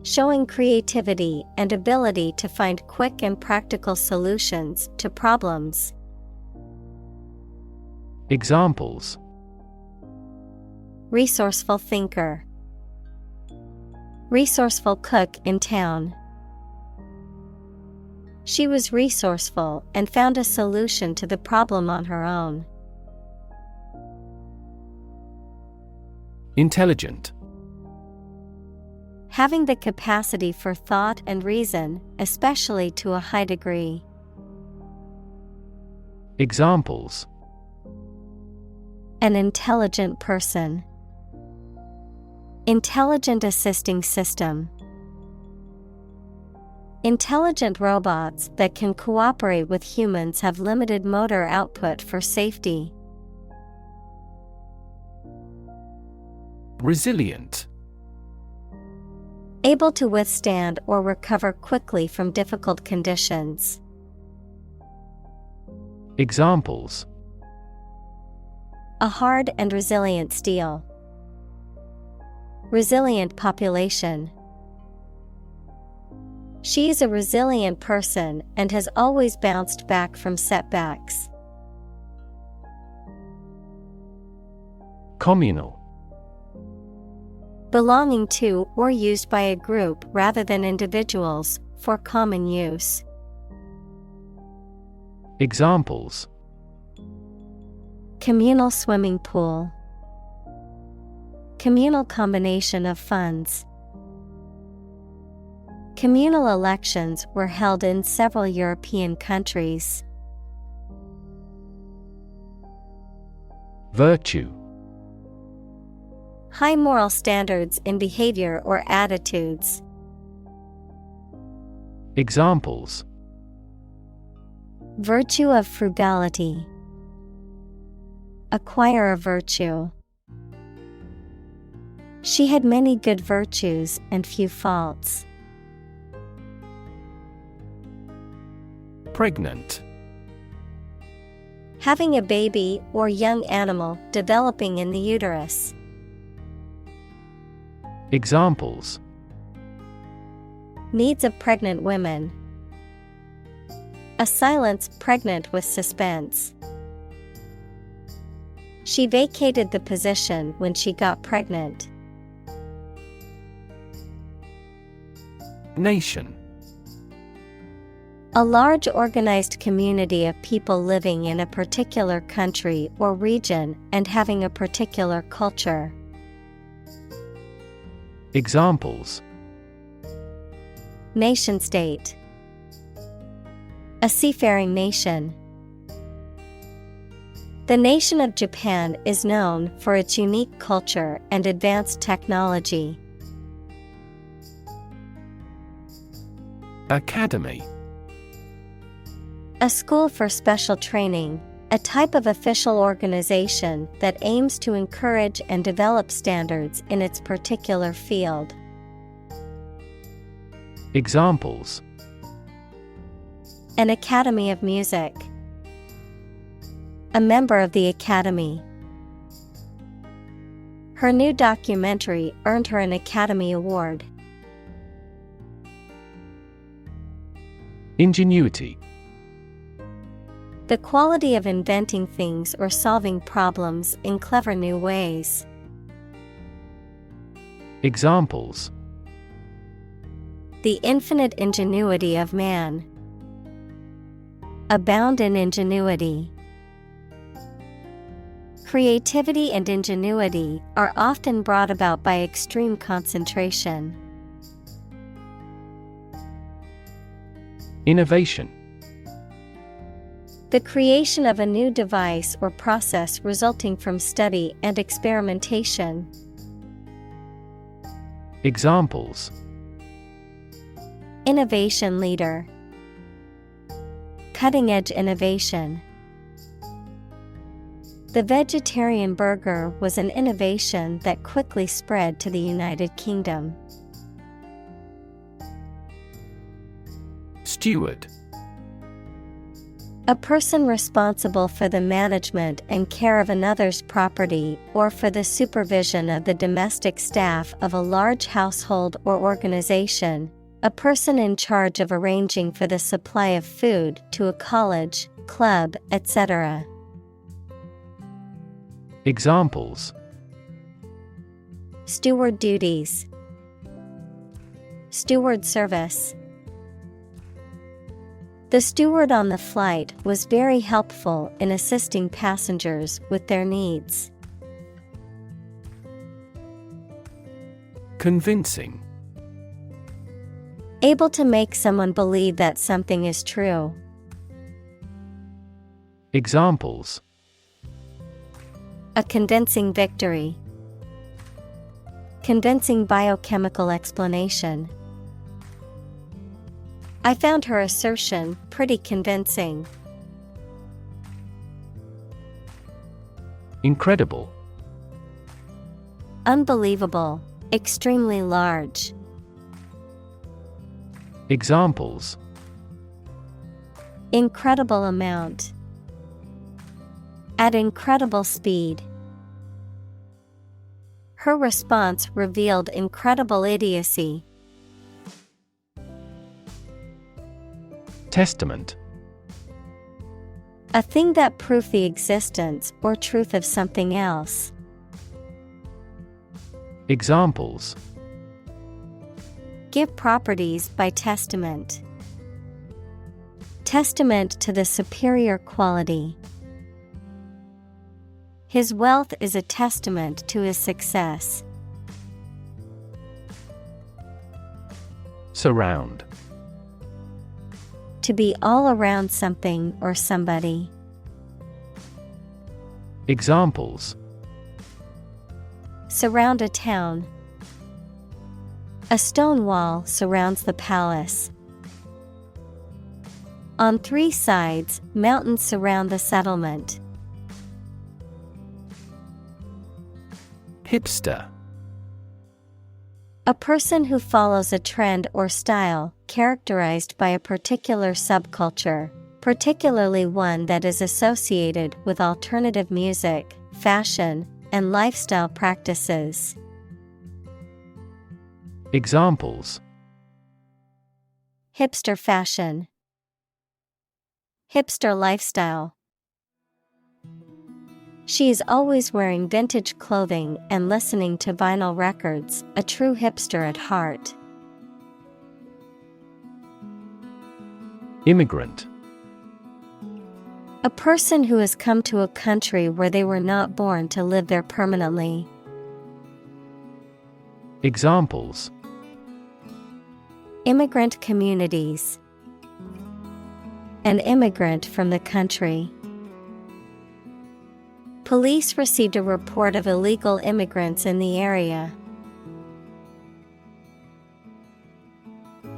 Showing creativity and ability to find quick and practical solutions to problems. Examples: Resourceful thinker. Resourceful cook in town. She was resourceful and found a solution to the problem on her own. Intelligent. Having the capacity for thought and reason, especially to a high degree. Examples: An intelligent person. Intelligent assisting system. Intelligent robots that can cooperate with humans have limited motor output for safety. Resilient. Able to withstand or recover quickly from difficult conditions. Examples: A hard and resilient steel. Resilient population. She is a resilient person and has always bounced back from setbacks. Communal. Belonging to or used by a group rather than individuals, for common use. Examples: Communal swimming pool. Communal combination of funds. Communal elections were held in several European countries. Virtue. High moral standards in behavior or attitudes. Examples: Virtue of frugality. Acquire a virtue. She had many good virtues and few faults. Pregnant. Having a baby or young animal developing in the uterus. Examples: Needs of pregnant women. A silence pregnant with suspense. She vacated the position when she got pregnant. Nation. A large organized community of people living in a particular country or region and having a particular culture. Examples: Nation-state. A seafaring nation. The nation of Japan is known for its unique culture and advanced technology. Academy. A school for special training, a type of official organization that aims to encourage and develop standards in its particular field. Examples: An academy of music. A member of the academy. Her new documentary earned her an Academy Award. Ingenuity. The quality of inventing things or solving problems in clever new ways. Examples: The infinite ingenuity of man. Abound in ingenuity. Creativity and ingenuity are often brought about by extreme concentration. Innovation. The creation of a new device or process resulting from study and experimentation. Examples: Innovation leader. Cutting-edge innovation. The vegetarian burger was an innovation that quickly spread to the United Kingdom. Steward. A person responsible for the management and care of another's property or for the supervision of the domestic staff of a large household or organization. A person in charge of arranging for the supply of food to a college, club, etc. Examples: Steward duties. Steward service. The steward on the flight was very helpful in assisting passengers with their needs. Convincing. Able to make someone believe that something is true. Examples: A convincing victory. Convincing biochemical explanation. I found her assertion pretty convincing. Incredible. Unbelievable. Extremely large. Examples: Incredible amount. At incredible speed. Her response revealed incredible idiocy. Testament. A thing that proves the existence or truth of something else. Examples: Give properties by testament. Testament to the superior quality. His wealth is a testament to his success. Surround. To be all around something or somebody. Examples: Surround a town. A stone wall surrounds the palace. On 3 sides, mountains surround the settlement. Hipster. A person who follows a trend or style, characterized by a particular subculture, particularly one that is associated with alternative music, fashion, and lifestyle practices. Examples: Hipster fashion. Hipster lifestyle. She is always wearing vintage clothing and listening to vinyl records, a true hipster at heart. Immigrant. A person who has come to a country where they were not born to live there permanently. Examples: Immigrant communities. An immigrant from the country. Police received a report of illegal immigrants in the area.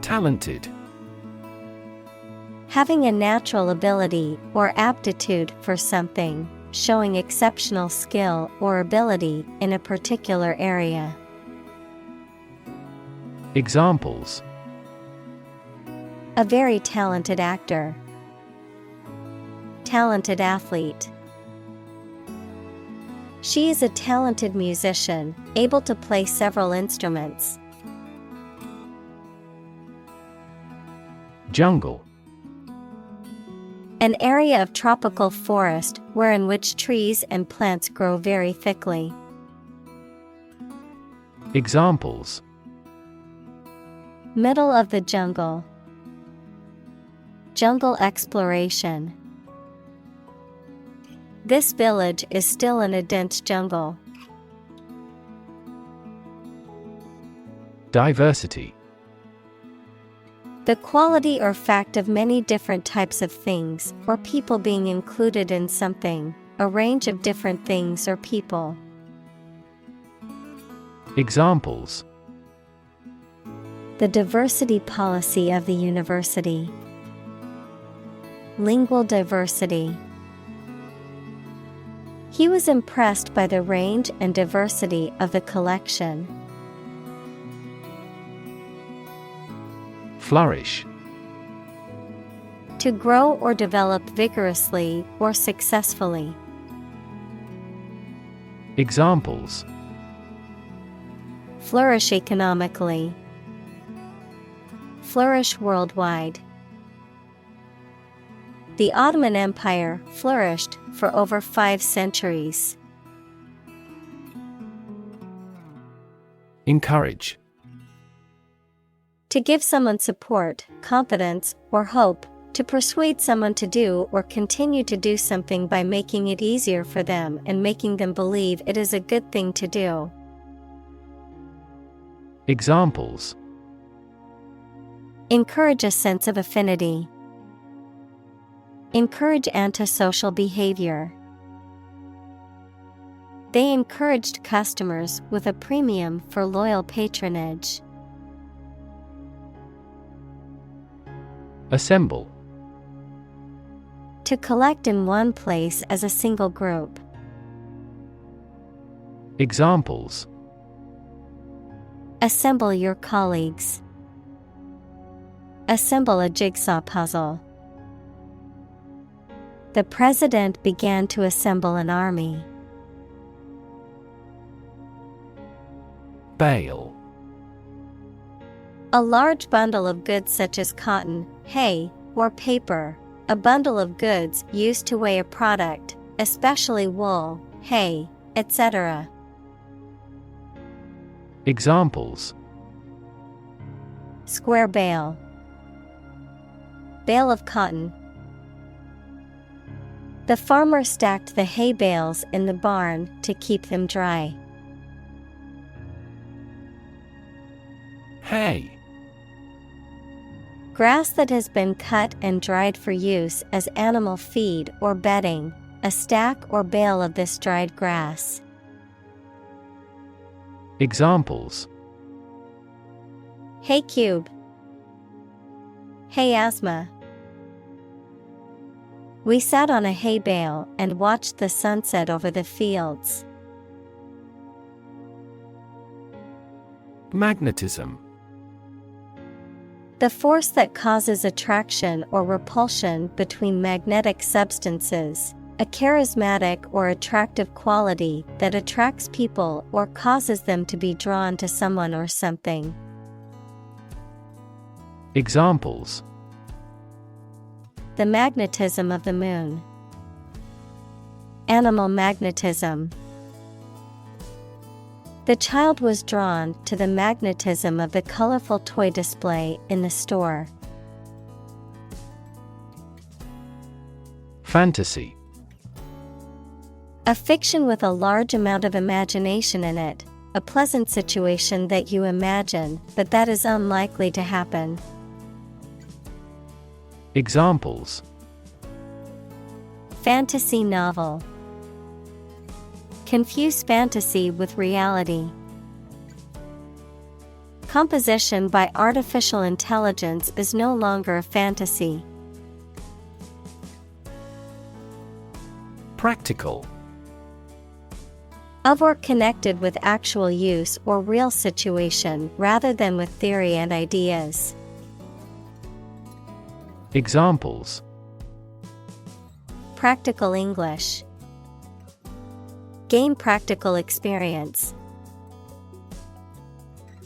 Talented. Having a natural ability or aptitude for something, showing exceptional skill or ability in a particular area. Examples: A very talented actor. Talented athlete. She is a talented musician, able to play several instruments. Jungle. An area of tropical forest wherein which trees and plants grow very thickly. Examples: Middle of the jungle. Jungle exploration. This village is still in a dense jungle. Diversity. The quality or fact of many different types of things or people being included in something, a range of different things or people. Examples: The diversity policy of the university. Lingual diversity. He was impressed by the range and diversity of the collection. Flourish. To grow or develop vigorously or successfully. Examples: Flourish economically. Flourish worldwide. The Ottoman Empire flourished for over 5 centuries. Encourage. To give someone support, confidence, or hope, to persuade someone to do or continue to do something by making it easier for them and making them believe it is a good thing to do. Examples: Encourage a sense of affinity. Encourage antisocial behavior. They encouraged customers with a premium for loyal patronage. Assemble. To collect in one place as a single group. Examples: Assemble your colleagues. Assemble a jigsaw puzzle. The president began to assemble an army. Bale. A large bundle of goods such as cotton, hay, or paper. A bundle of goods used to weigh a product, especially wool, hay, etc. Examples: Square bale. Bale of cotton. The farmer stacked the hay bales in the barn to keep them dry. Hay. Grass that has been cut and dried for use as animal feed or bedding, a stack or bale of this dried grass. Examples: Hay cube. Hay asthma. We sat on a hay bale and watched the sunset over the fields. Magnetism. The force that causes attraction or repulsion between magnetic substances, a charismatic or attractive quality that attracts people or causes them to be drawn to someone or something. Examples: The magnetism of the moon. Animal magnetism. The child was drawn to the magnetism of the colorful toy display in the store. Fantasy. A fiction with a large amount of imagination in it, a pleasant situation that you imagine, but that is unlikely to happen. Examples: Fantasy novel. Confuse fantasy with reality. Composition by artificial intelligence is no longer a fantasy. Practical. Of or connected with actual use or real situation rather than with theory and ideas. Examples: Practical English. Gain practical experience.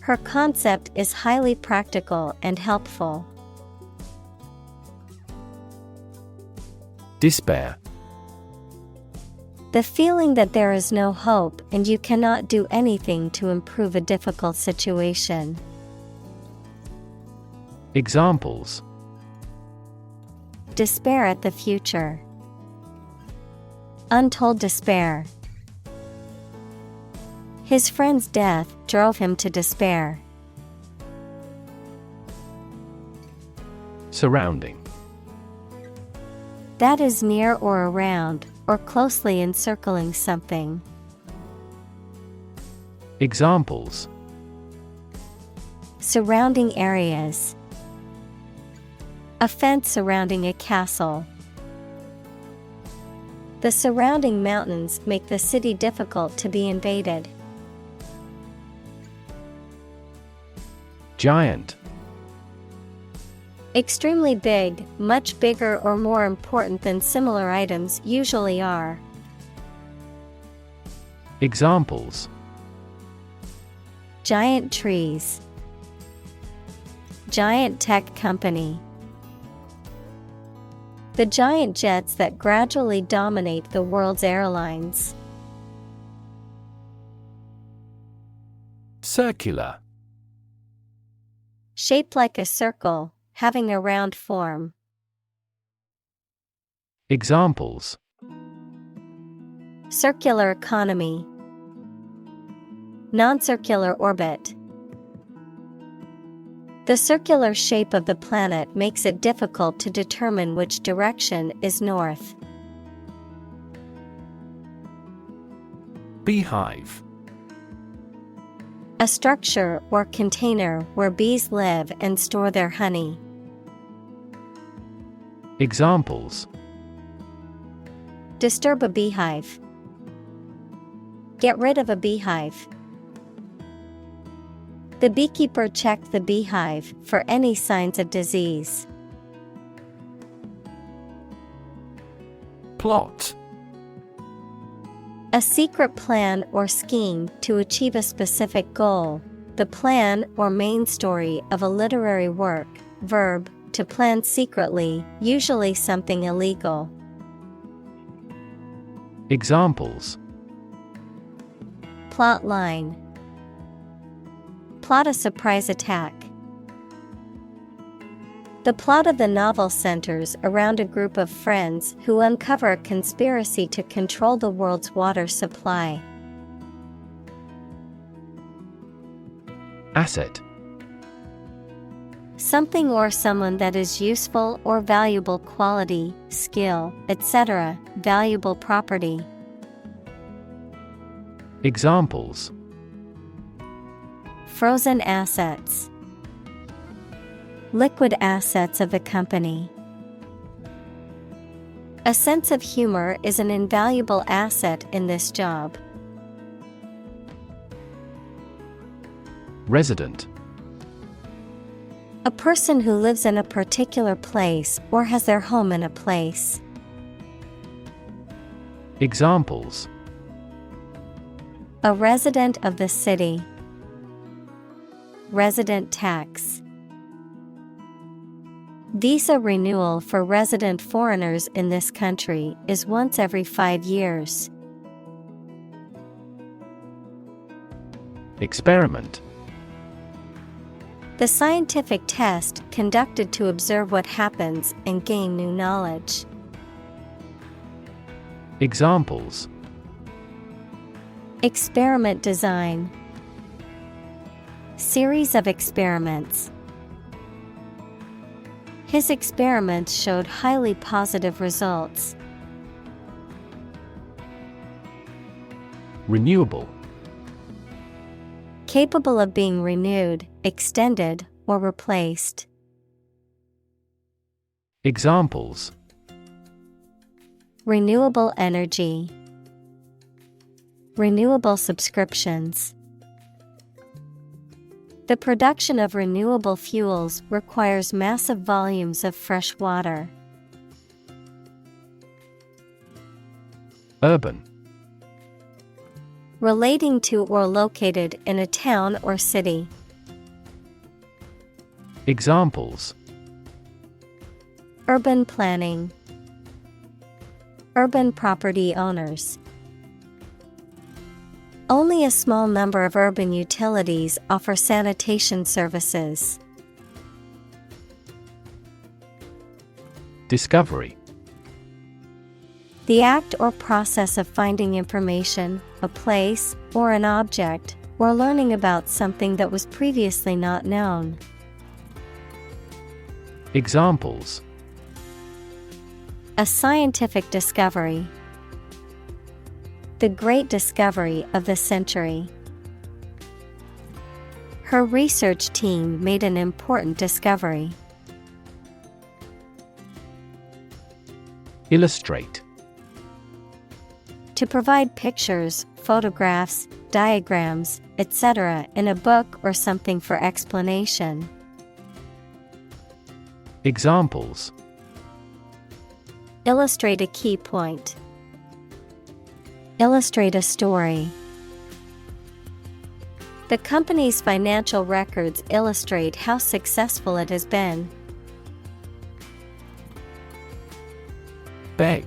Her concept is highly practical and helpful. Despair. The feeling that there is no hope and you cannot do anything to improve a difficult situation. Examples: Despair at the future. Untold despair. His friend's death drove him to despair. Surrounding. That is near or around, or closely encircling something. Examples: Surrounding areas. A fence surrounding a castle. The surrounding mountains make the city difficult to be invaded. Giant. Extremely big, much bigger or more important than similar items usually are. Examples: Giant trees. Giant tech company. The giant jets that gradually dominate the world's airlines. Circular. Shaped like a circle, having a round form. Examples: Circular economy. Non-circular orbit. The circular shape of the planet makes it difficult to determine which direction is north. Beehive. A structure or container where bees live and store their honey. Examples: Disturb a beehive. Get rid of a beehive. The beekeeper checked the beehive for any signs of disease. Plot. A secret plan or scheme to achieve a specific goal. The plan or main story of a literary work. Verb, to plan secretly, usually something illegal. Examples: Plot line. Plot a surprise attack. The plot of the novel centers around a group of friends who uncover a conspiracy to control the world's water supply. Asset. Something or someone that is useful or valuable quality, skill, etc., valuable property. Examples: Frozen assets. Liquid assets of the company. A sense of humor is an invaluable asset in this job. Resident. A person who lives in a particular place or has their home in a place. Examples: A resident of the city. Resident tax. Visa renewal for resident foreigners in this country is once every 5 years. Experiment. The scientific test conducted to observe what happens and gain new knowledge. Examples: Experiment design. Series of experiments. His experiments showed highly positive results. Renewable. Capable of being renewed, extended, or replaced. Examples: Renewable energy. Renewable subscriptions. The production of renewable fuels requires massive volumes of fresh water. Urban. Relating to or located in a town or city. Examples: Urban planning. Urban property owners. Only a small number of urban utilities offer sanitation services. Discovery. The act or process of finding information, a place, or an object, or learning about something that was previously not known. Examples: A scientific discovery. The great discovery of the century. Her research team made an important discovery. Illustrate. To provide pictures, photographs, diagrams, etc. in a book or something for explanation. Examples: Illustrate a key point. Illustrate a story. The company's financial records illustrate how successful it has been. Beg.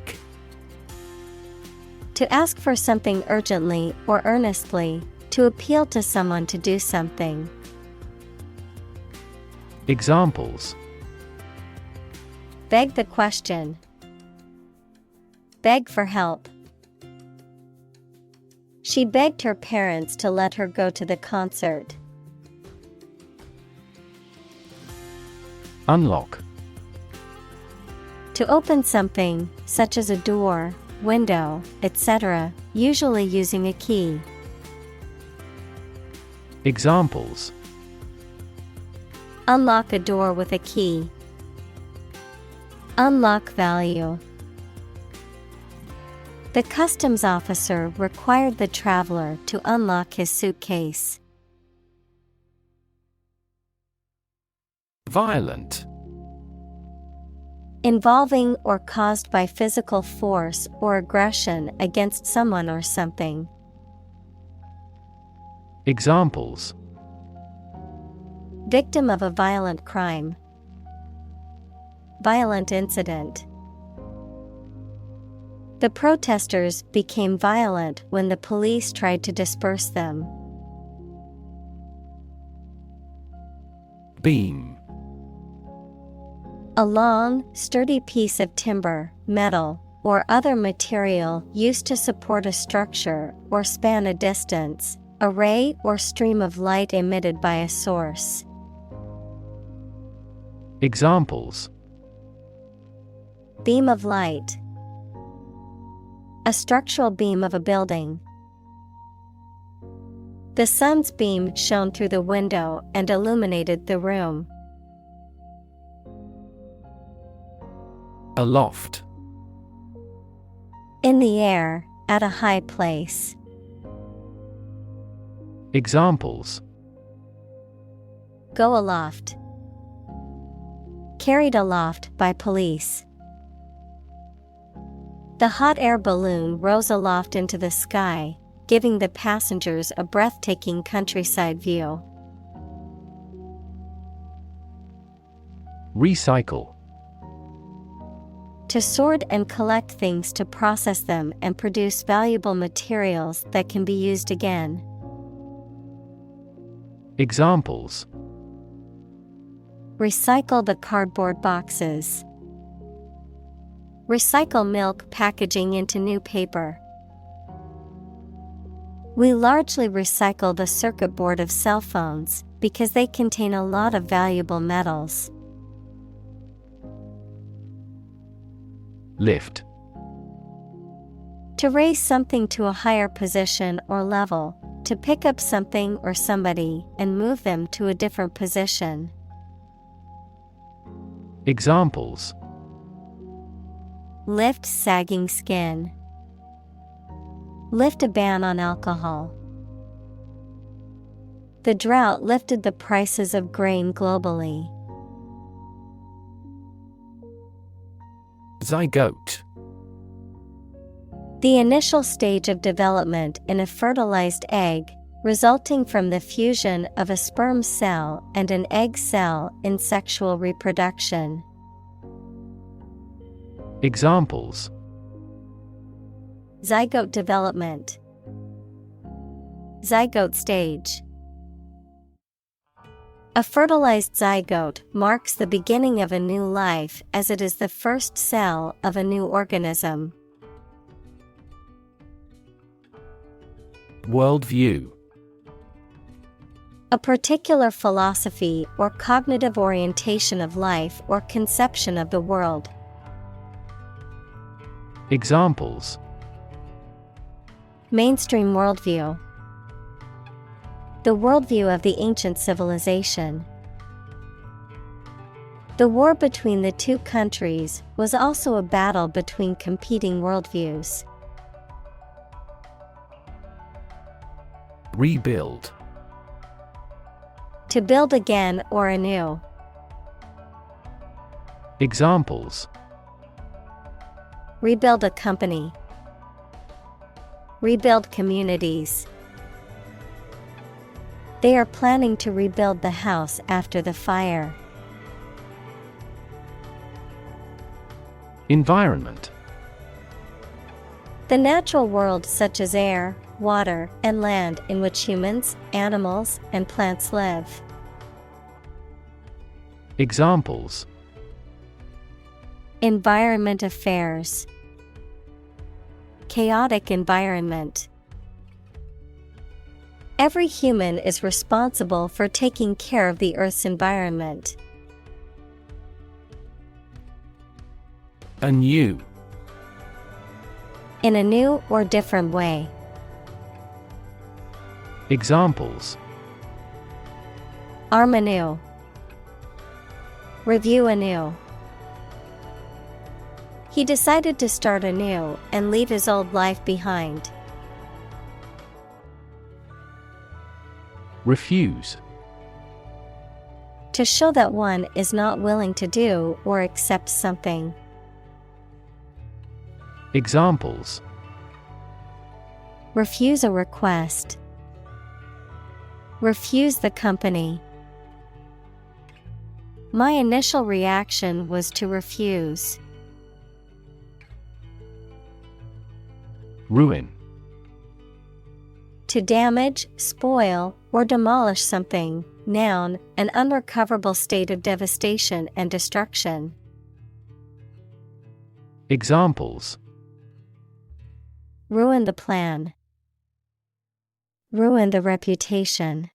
To ask for something urgently or earnestly, to appeal to someone to do something. Examples: Beg the question. Beg for help. She begged her parents to let her go to the concert. Unlock. To open something, such as a door, window, etc., usually using a key. Examples: Unlock a door with a key. Unlock value. The customs officer required the traveler to unlock his suitcase. Violent. Involving or caused by physical force or aggression against someone or something. Examples: Victim of a violent crime. Violent incident. The protesters became violent when the police tried to disperse them. Beam. A long, sturdy piece of timber, metal, or other material used to support a structure or span a distance, a ray or stream of light emitted by a source. Examples: Beam of light. A structural beam of a building. The sun's beam shone through the window and illuminated the room. Aloft. In the air, at a high place. Examples: Go aloft. Carried aloft by police. The hot air balloon rose aloft into the sky, giving the passengers a breathtaking countryside view. Recycle. To sort and collect things to process them and produce valuable materials that can be used again. Examples: Recycle the cardboard boxes. Recycle milk packaging into new paper. We largely recycle the circuit board of cell phones because they contain a lot of valuable metals. Lift. To raise something to a higher position or level, to pick up something or somebody and move them to a different position. Examples: Lift sagging skin. Lift a ban on alcohol. The drought lifted the prices of grain globally. Zygote. The initial stage of development in a fertilized egg, resulting from the fusion of a sperm cell and an egg cell in sexual reproduction. Examples: Zygote development. Zygote stage. A fertilized zygote marks the beginning of a new life as it is the first cell of a new organism. Worldview. A particular philosophy or cognitive orientation of life or conception of the world. Examples: Mainstream worldview. The worldview of the ancient civilization. The war between the two countries was also a battle between competing worldviews. Rebuild. To build again or anew. Examples: Rebuild a company. Rebuild communities. They are planning to rebuild the house after the fire. Environment. The natural world such as air, water, and land in which humans, animals, and plants live. Examples: Environment affairs. Chaotic environment. Every human is responsible for taking care of the Earth's environment. Anew. In a new or different way. Examples: Arm anew. Review anew. He decided to start anew and leave his old life behind. Refuse. To show that one is not willing to do or accept something. Examples: Refuse a request. Refuse the company. My initial reaction was to refuse. Ruin. To damage, spoil, or demolish something. Noun, an unrecoverable state of devastation and destruction. Examples: Ruin the plan. Ruin the reputation.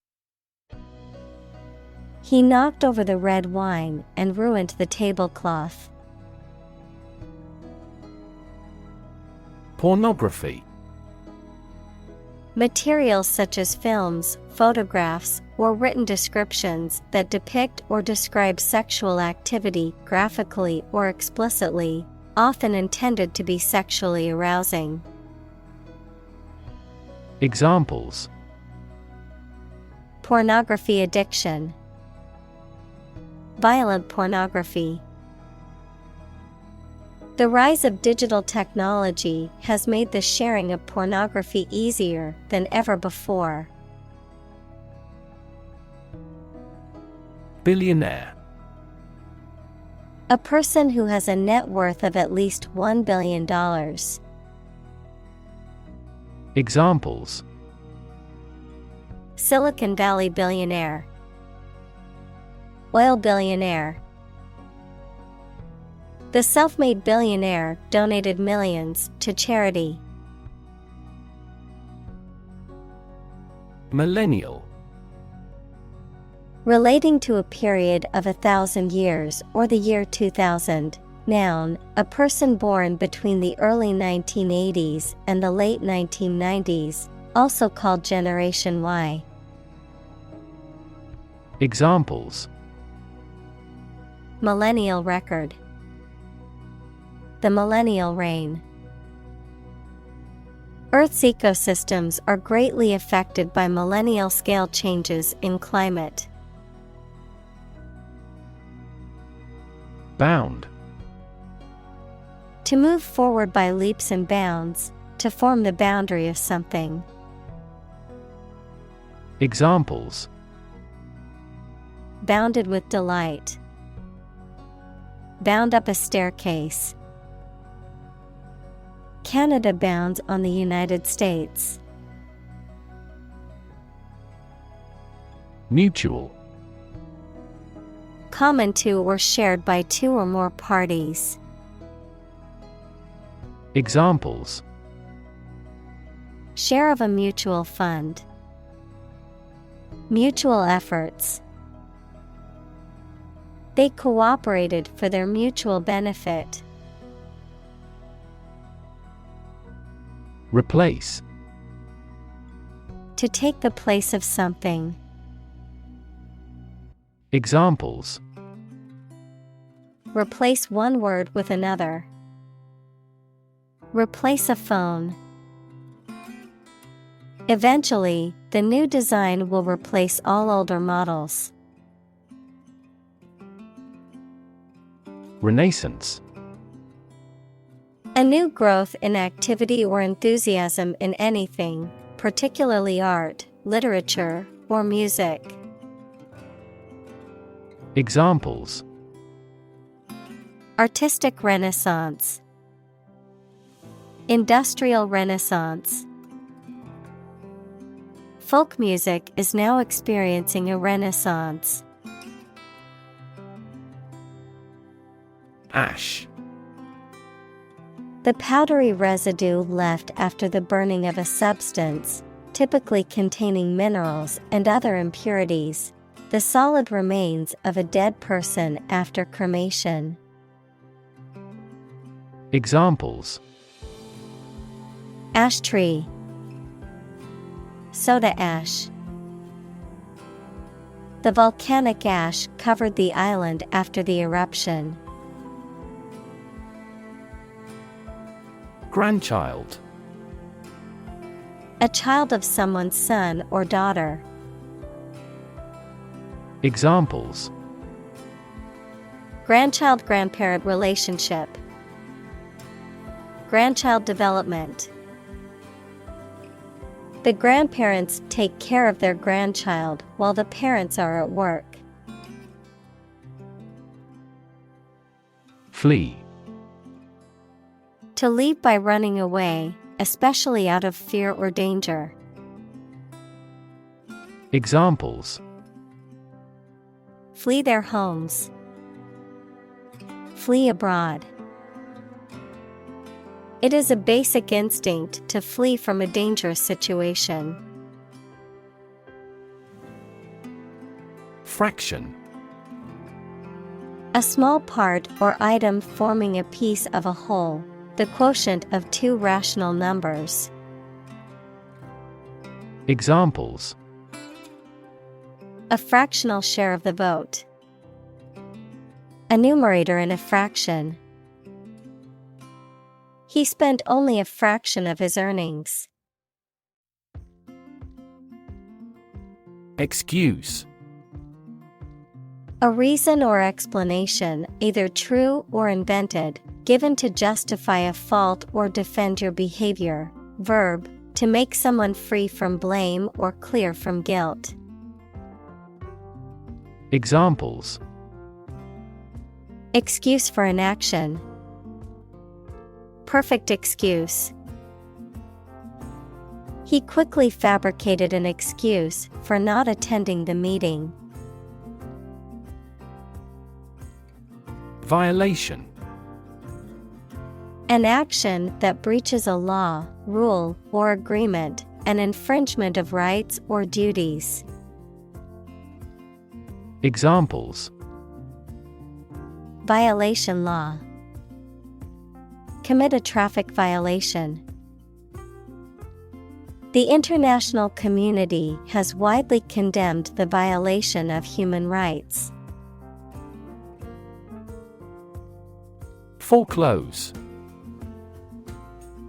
He knocked over the red wine and ruined the tablecloth. Pornography. Materials such as films, photographs, or written descriptions that depict or describe sexual activity graphically or explicitly, often intended to be sexually arousing. Examples: Pornography addiction. Violent pornography. The rise of digital technology has made the sharing of pornography easier than ever before. Billionaire. A person who has a net worth of at least $1 billion. Examples: Silicon Valley billionaire. Oil billionaire. The self-made billionaire donated millions to charity. Millennial. Relating to a period of 1,000 years or the year 2000. Noun, a person born between the early 1980s and the late 1990s, also called Generation Y. Examples: Millennial record. The millennial reign. Earth's ecosystems are greatly affected by millennial scale changes in climate. Bound. To move forward by leaps and bounds, to form the boundary of something. Examples: Bounded with delight. Bound up a staircase. Canada bounds on the United States. Mutual. Common to or shared by two or more parties. Examples: Share of a mutual fund. Mutual efforts. They cooperated for their mutual benefit. Replace. To take the place of something. Examples: Replace one word with another. Replace a phone. Eventually, the new design will replace all older models. Renaissance. A new growth in activity or enthusiasm in anything, particularly art, literature, or music. Examples: Artistic Renaissance. Industrial Renaissance. Folk music is now experiencing a renaissance. Ash. The powdery residue left after the burning of a substance, typically containing minerals and other impurities, the solid remains of a dead person after cremation. Examples: Ash tree. Soda ash. The volcanic ash covered the island after the eruption. Grandchild. A child of someone's son or daughter. Examples: Grandchild-grandparent relationship. Grandchild development. The grandparents take care of their grandchild while the parents are at work. Flee. To leave by running away, especially out of fear or danger. Examples: Flee their homes. Flee abroad. It is a basic instinct to flee from a dangerous situation. Fraction. A small part or item forming a piece of a whole, the quotient of two rational numbers. Examples: A fractional share of the vote. A numerator in a fraction. He spent only a fraction of his earnings. Excuse. A reason or explanation, either true or invented, given to justify a fault or defend your behavior. Verb, to make someone free from blame or clear from guilt. Examples: Excuse for inaction. Perfect excuse. He quickly fabricated an excuse for not attending the meeting. Violation. An action that breaches a law, rule, or agreement, an infringement of rights or duties. Examples: Violation law. Commit a traffic violation. The international community has widely condemned the violation of human rights. Foreclose.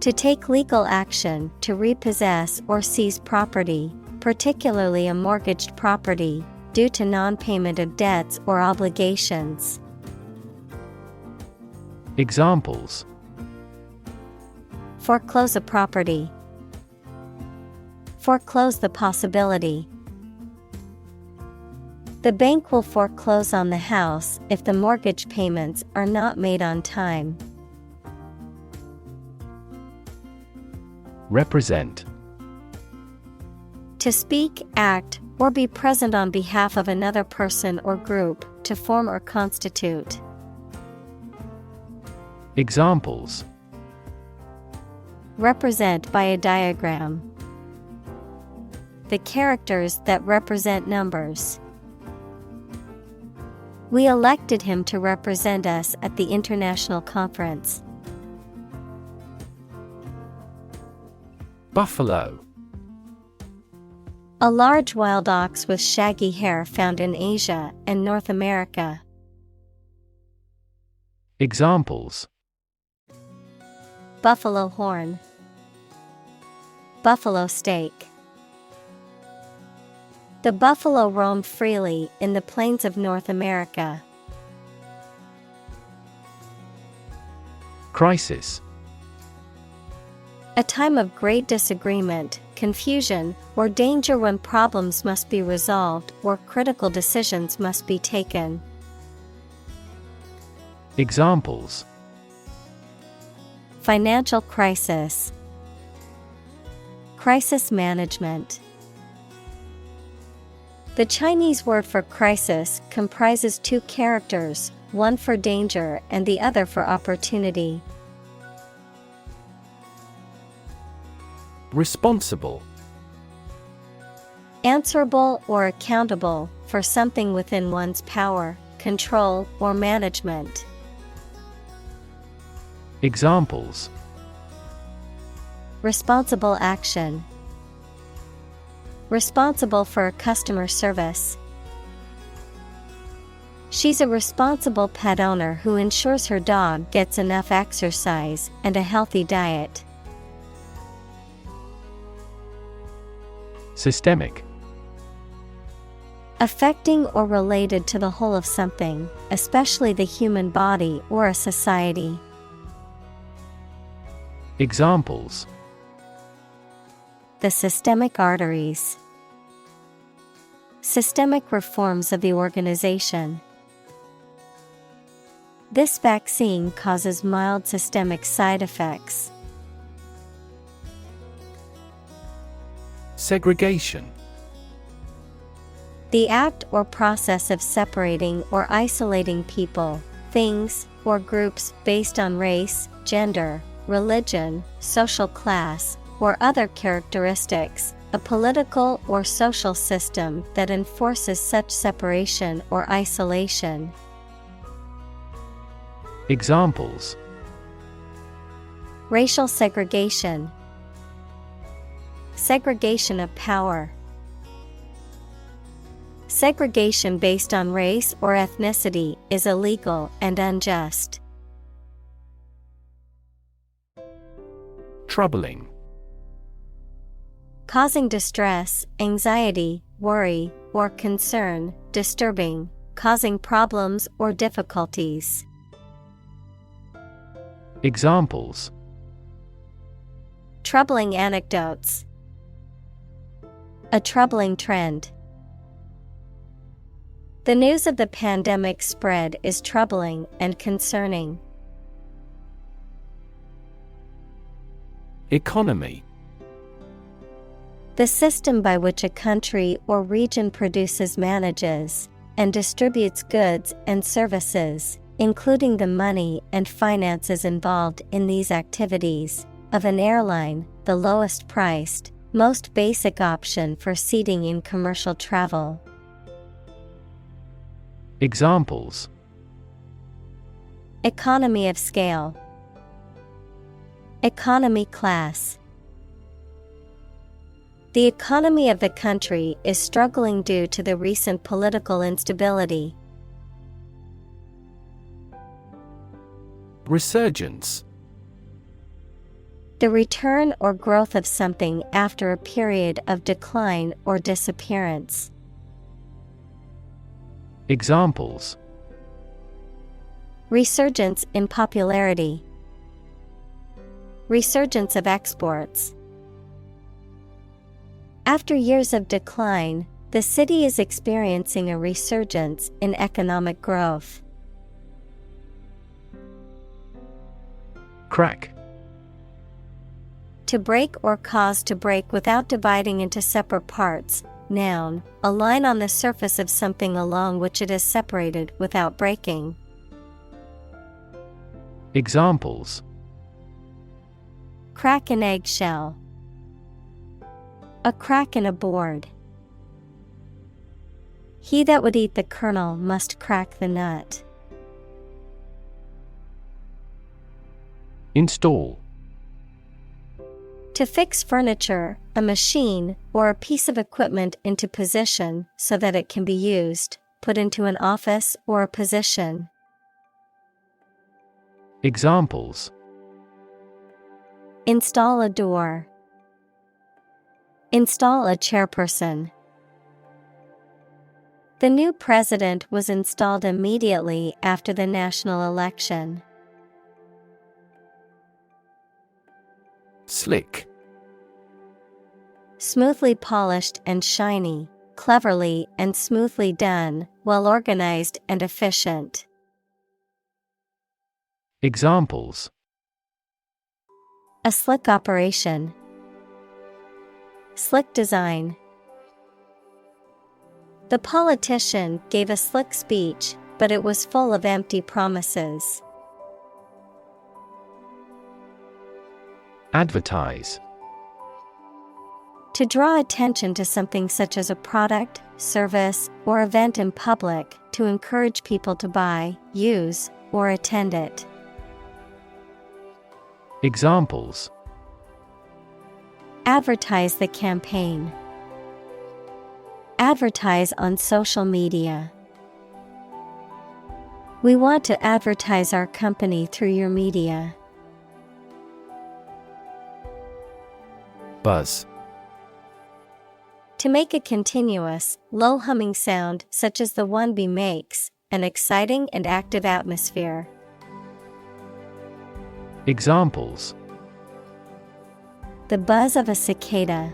To take legal action to repossess or seize property, particularly a mortgaged property, due to non-payment of debts or obligations. Examples: Foreclose a property. Foreclose the possibility. The bank will foreclose on the house if the mortgage payments are not made on time. Represent. To speak, act, or be present on behalf of another person or group, to form or constitute. Examples: Represent by a diagram. The characters that represent numbers. We elected him to represent us at the international conference. Buffalo. A large wild ox with shaggy hair found in Asia and North America. Examples: Buffalo horn. Buffalo steak. The buffalo roam freely in the plains of North America. Crisis. A time of great disagreement, confusion, or danger when problems must be resolved or critical decisions must be taken. Examples: Financial crisis. Crisis management. The Chinese word for crisis comprises two characters, one for danger and the other for opportunity. Responsible. Answerable or accountable for something within one's power, control, or management. Examples: Responsible action. Responsible for customer service. She's a responsible pet owner who ensures her dog gets enough exercise and a healthy diet. Systemic. Affecting or related to the whole of something, especially the human body or a society. Examples: The systemic arteries. Systemic reforms of the organization. This vaccine causes mild systemic side effects. Segregation. The act or process of separating or isolating people, things, or groups based on race, gender, religion, social class, or other characteristics, a political or social system that enforces such separation or isolation. Examples: Racial segregation. Segregation of power. Segregation based on race or ethnicity is illegal and unjust. Troubling. Causing distress, anxiety, worry, or concern, disturbing, causing problems or difficulties. Examples: Troubling anecdotes. A troubling trend. The news of the pandemic spread is troubling and concerning. Economy. The system by which a country or region produces, manages, and distributes goods and services, including the money and finances involved in these activities, of an airline, the lowest priced, most basic option for seating in commercial travel. Examples: Economy of scale. Economy class. The economy of the country is struggling due to the recent political instability. Resurgence. The return or growth of something after a period of decline or disappearance. Examples: Resurgence in popularity. Resurgence of exports. After years of decline, the city is experiencing a resurgence in economic growth. Crack. To break or cause to break without dividing into separate parts. Noun, a line on the surface of something along which it is separated without breaking. Examples: Crack an eggshell. A crack in a board. He that would eat the kernel must crack the nut. Install. To fix furniture, a machine, or a piece of equipment into position so that it can be used, put into an office or a position. Examples: Install a door. Install a chairperson. The new president was installed immediately after the national election. Slick. Smoothly polished and shiny, cleverly and smoothly done, well organized and efficient. Examples: A slick operation. Slick design. The politician gave a slick speech, but it was full of empty promises. Advertise. To draw attention to something such as a product, service, or event in public, to encourage people to buy, use, or attend it. Examples: Advertise the campaign. Advertise on social media. We want to advertise our company through your media. Buzz. To make a continuous, low humming sound such as the one bee makes, an exciting and active atmosphere. Examples: The buzz of a cicada.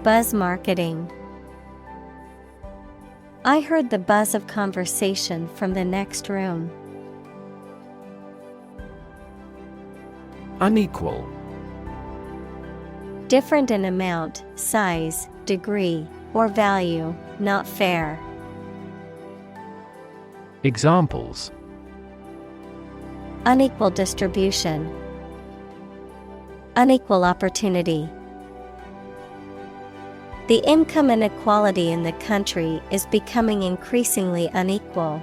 Buzz marketing. I heard the buzz of conversation from the next room. Unequal. Different in amount, size, degree, or value, not fair. Examples: Unequal distribution. Unequal opportunity. The income inequality in the country is becoming increasingly unequal.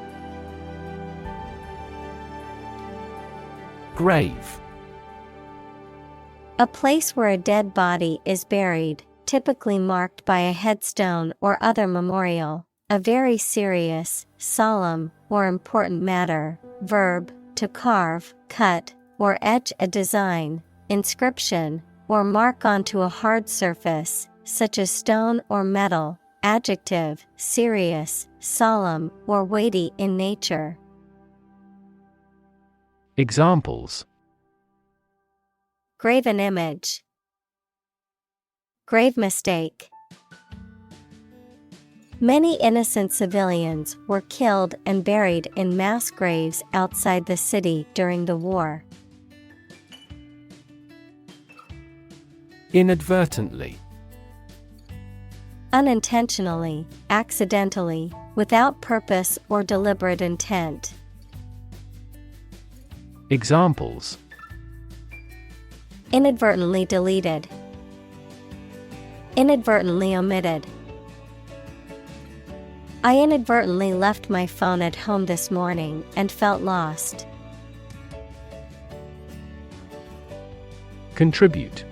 Grave. A place where a dead body is buried, typically marked by a headstone or other memorial. A very serious, solemn, or important matter. Verb, to carve, cut, or etch a design, inscription, or mark onto a hard surface, such as stone or metal. Adjective, serious, solemn, or weighty in nature. Examples: Graven image. Grave mistake. Many innocent civilians were killed and buried in mass graves outside the city during the war. Inadvertently. Unintentionally, accidentally, without purpose or deliberate intent. Examples: Inadvertently deleted. Inadvertently omitted. I inadvertently left my phone at home this morning and felt lost. Contribute.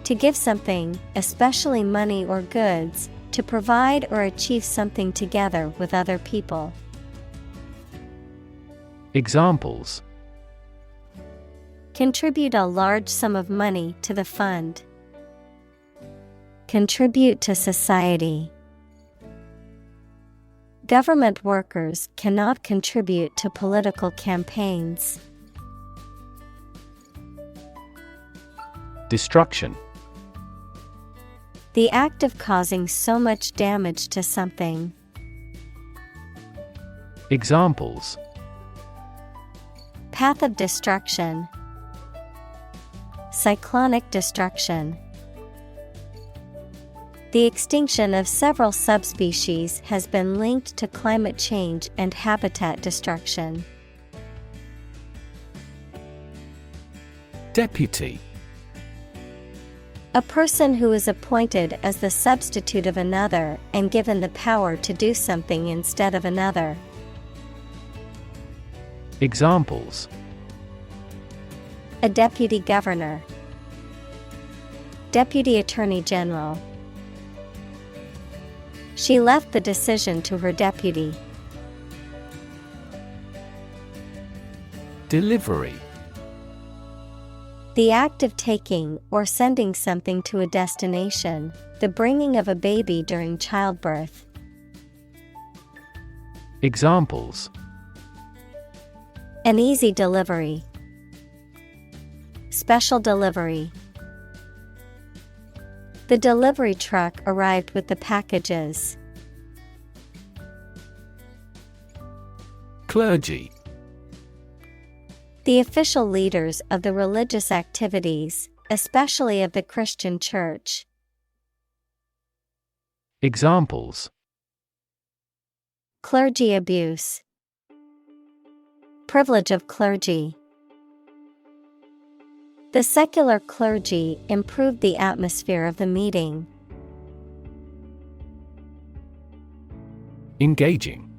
To give something, especially money or goods, to provide or achieve something together with other people. Examples: Contribute a large sum of money to the fund. Contribute to society. Government workers cannot contribute to political campaigns. Destruction. The act of causing so much damage to something. Examples: Path of destruction. Cyclonic destruction. The extinction of several subspecies has been linked to climate change and habitat destruction. Deputy. A person who is appointed as the substitute of another and given the power to do something instead of another. Examples: A deputy governor. Deputy Attorney General. She left the decision to her deputy. Delivery. The act of taking or sending something to a destination, the bringing of a baby during childbirth. Examples: An easy delivery. Special delivery. The delivery truck arrived with the packages. Clergy. The official leaders of the religious activities, especially of the Christian Church. Examples: Clergy abuse. Privilege of clergy. The secular clergy improved the atmosphere of the meeting. Engaging.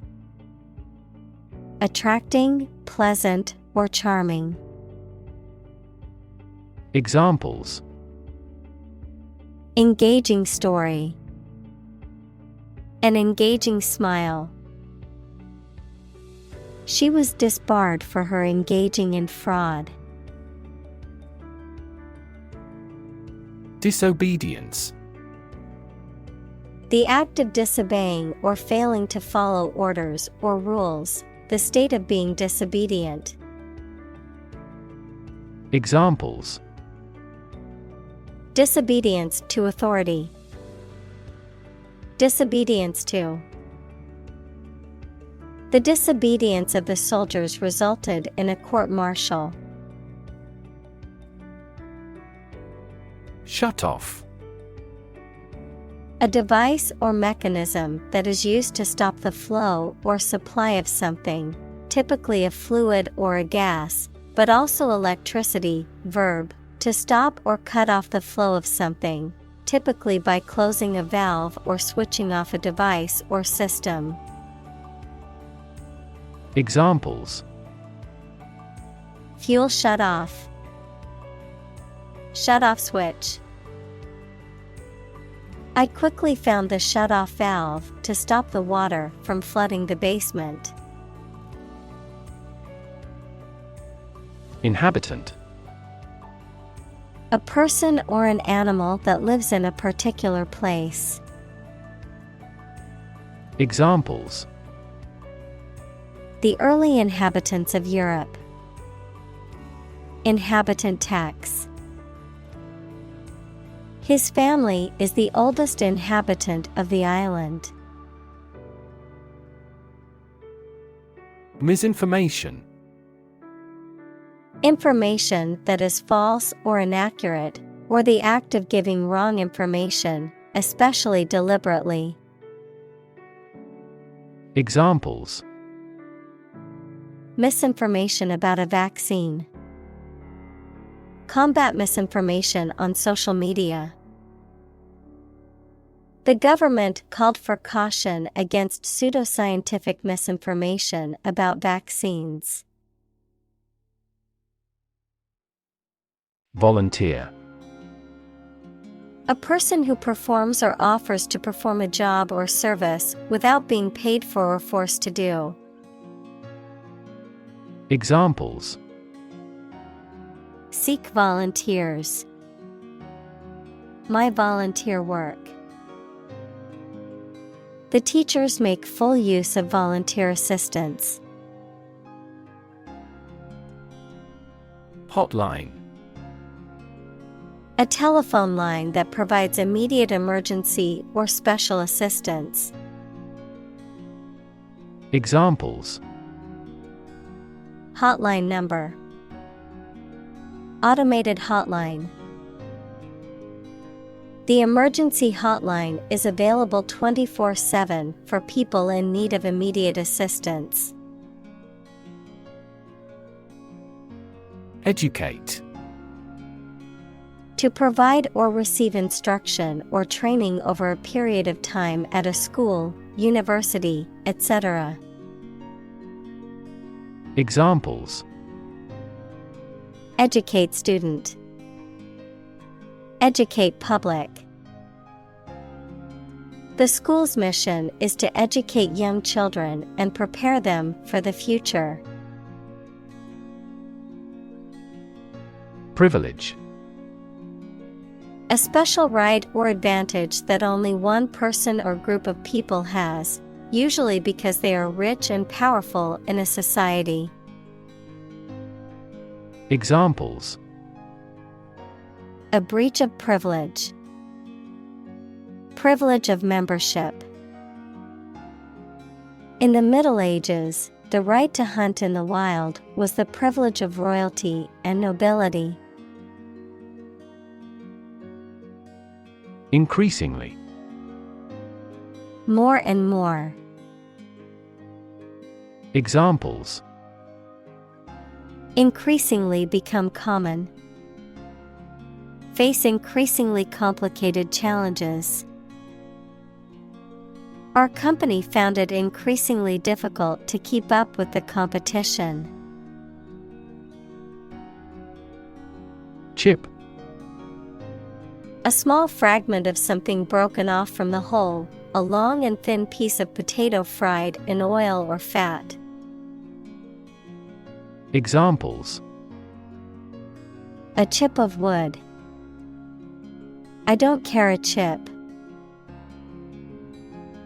Attracting, pleasant, or charming. Examples: Engaging story. An engaging smile. She was disbarred for her engaging in fraud. Disobedience. The act of disobeying or failing to follow orders or rules, the state of being disobedient. Examples: Disobedience to authority. Disobedience to. The disobedience of the soldiers resulted in a court-martial. Shut off. A device or mechanism that is used to stop the flow or supply of something, typically a fluid or a gas, but also electricity. Verb, to stop or cut off the flow of something, typically by closing a valve or switching off a device or system. Examples: Fuel shut off. Shut off switch. I quickly found the shut-off valve to stop the water from flooding the basement. Inhabitant. A person or an animal that lives in a particular place. Examples: The early inhabitants of Europe. Inhabitant tax. His family is the oldest inhabitant of the island. Misinformation. Information that is false or inaccurate, or the act of giving wrong information, especially deliberately. Examples: Misinformation about a vaccine. Combat misinformation on social media. The government called for caution against pseudoscientific misinformation about vaccines. Volunteer. A person who performs or offers to perform a job or service without being paid for or forced to do. Examples: Seek volunteers. My volunteer work. The teachers make full use of volunteer assistance. Hotline. A telephone line that provides immediate emergency or special assistance. Examples: Hotline number. Automated hotline. The emergency hotline is available 24/7 for people in need of immediate assistance. Educate. To provide or receive instruction or training over a period of time at a school, university, etc. Examples: Educate student. Educate public. The school's mission is to educate young children and prepare them for the future. Privilege. A special right or advantage that only one person or group of people has, usually because they are rich and powerful in a society. Examples: A breach of privilege. Privilege of membership. In the Middle Ages, the right to hunt in the wild was the privilege of royalty and nobility. Increasingly. More and more. Examples: Increasingly become common. Face increasingly complicated challenges. Our company found it increasingly difficult to keep up with the competition. Chip. A small fragment of something broken off from the whole, a long and thin piece of potato fried in oil or fat. Examples: A chip of wood. I don't care a chip.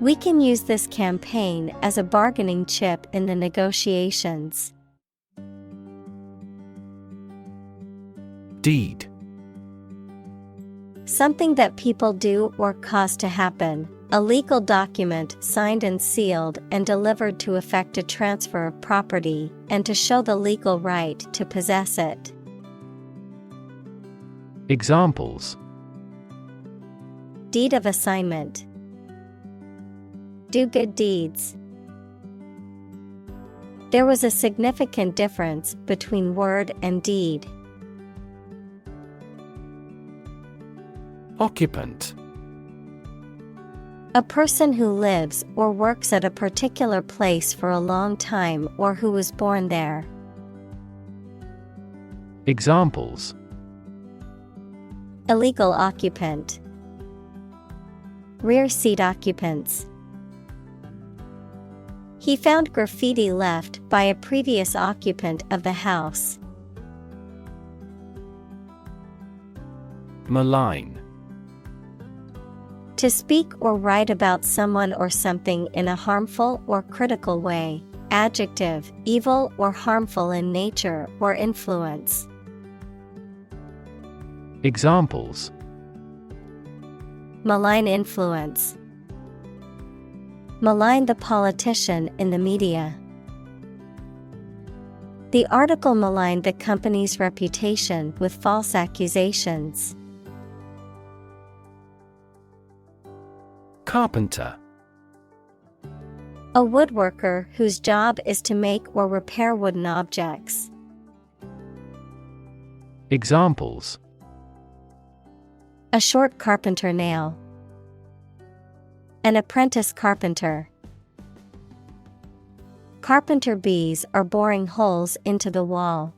We can use this campaign as a bargaining chip in the negotiations. Deed. Something that people do or cause to happen. A legal document signed and sealed and delivered to effect a transfer of property and to show the legal right to possess it. Examples: Deed of assignment. Do good deeds. There was a significant difference between word and deed. Occupant. A person who lives or works at a particular place for a long time or who was born there. Examples: Illegal occupant. Rear seat occupants. He found graffiti left by a previous occupant of the house. Malign. To speak or write about someone or something in a harmful or critical way. Adjective, evil or harmful in nature or influence. Examples: Malign influence. Malign the politician in the media. The article maligned the company's reputation with false accusations. Carpenter. A woodworker whose job is to make or repair wooden objects. Examples: A short carpenter nail. An apprentice carpenter. Carpenter bees are boring holes into the wall.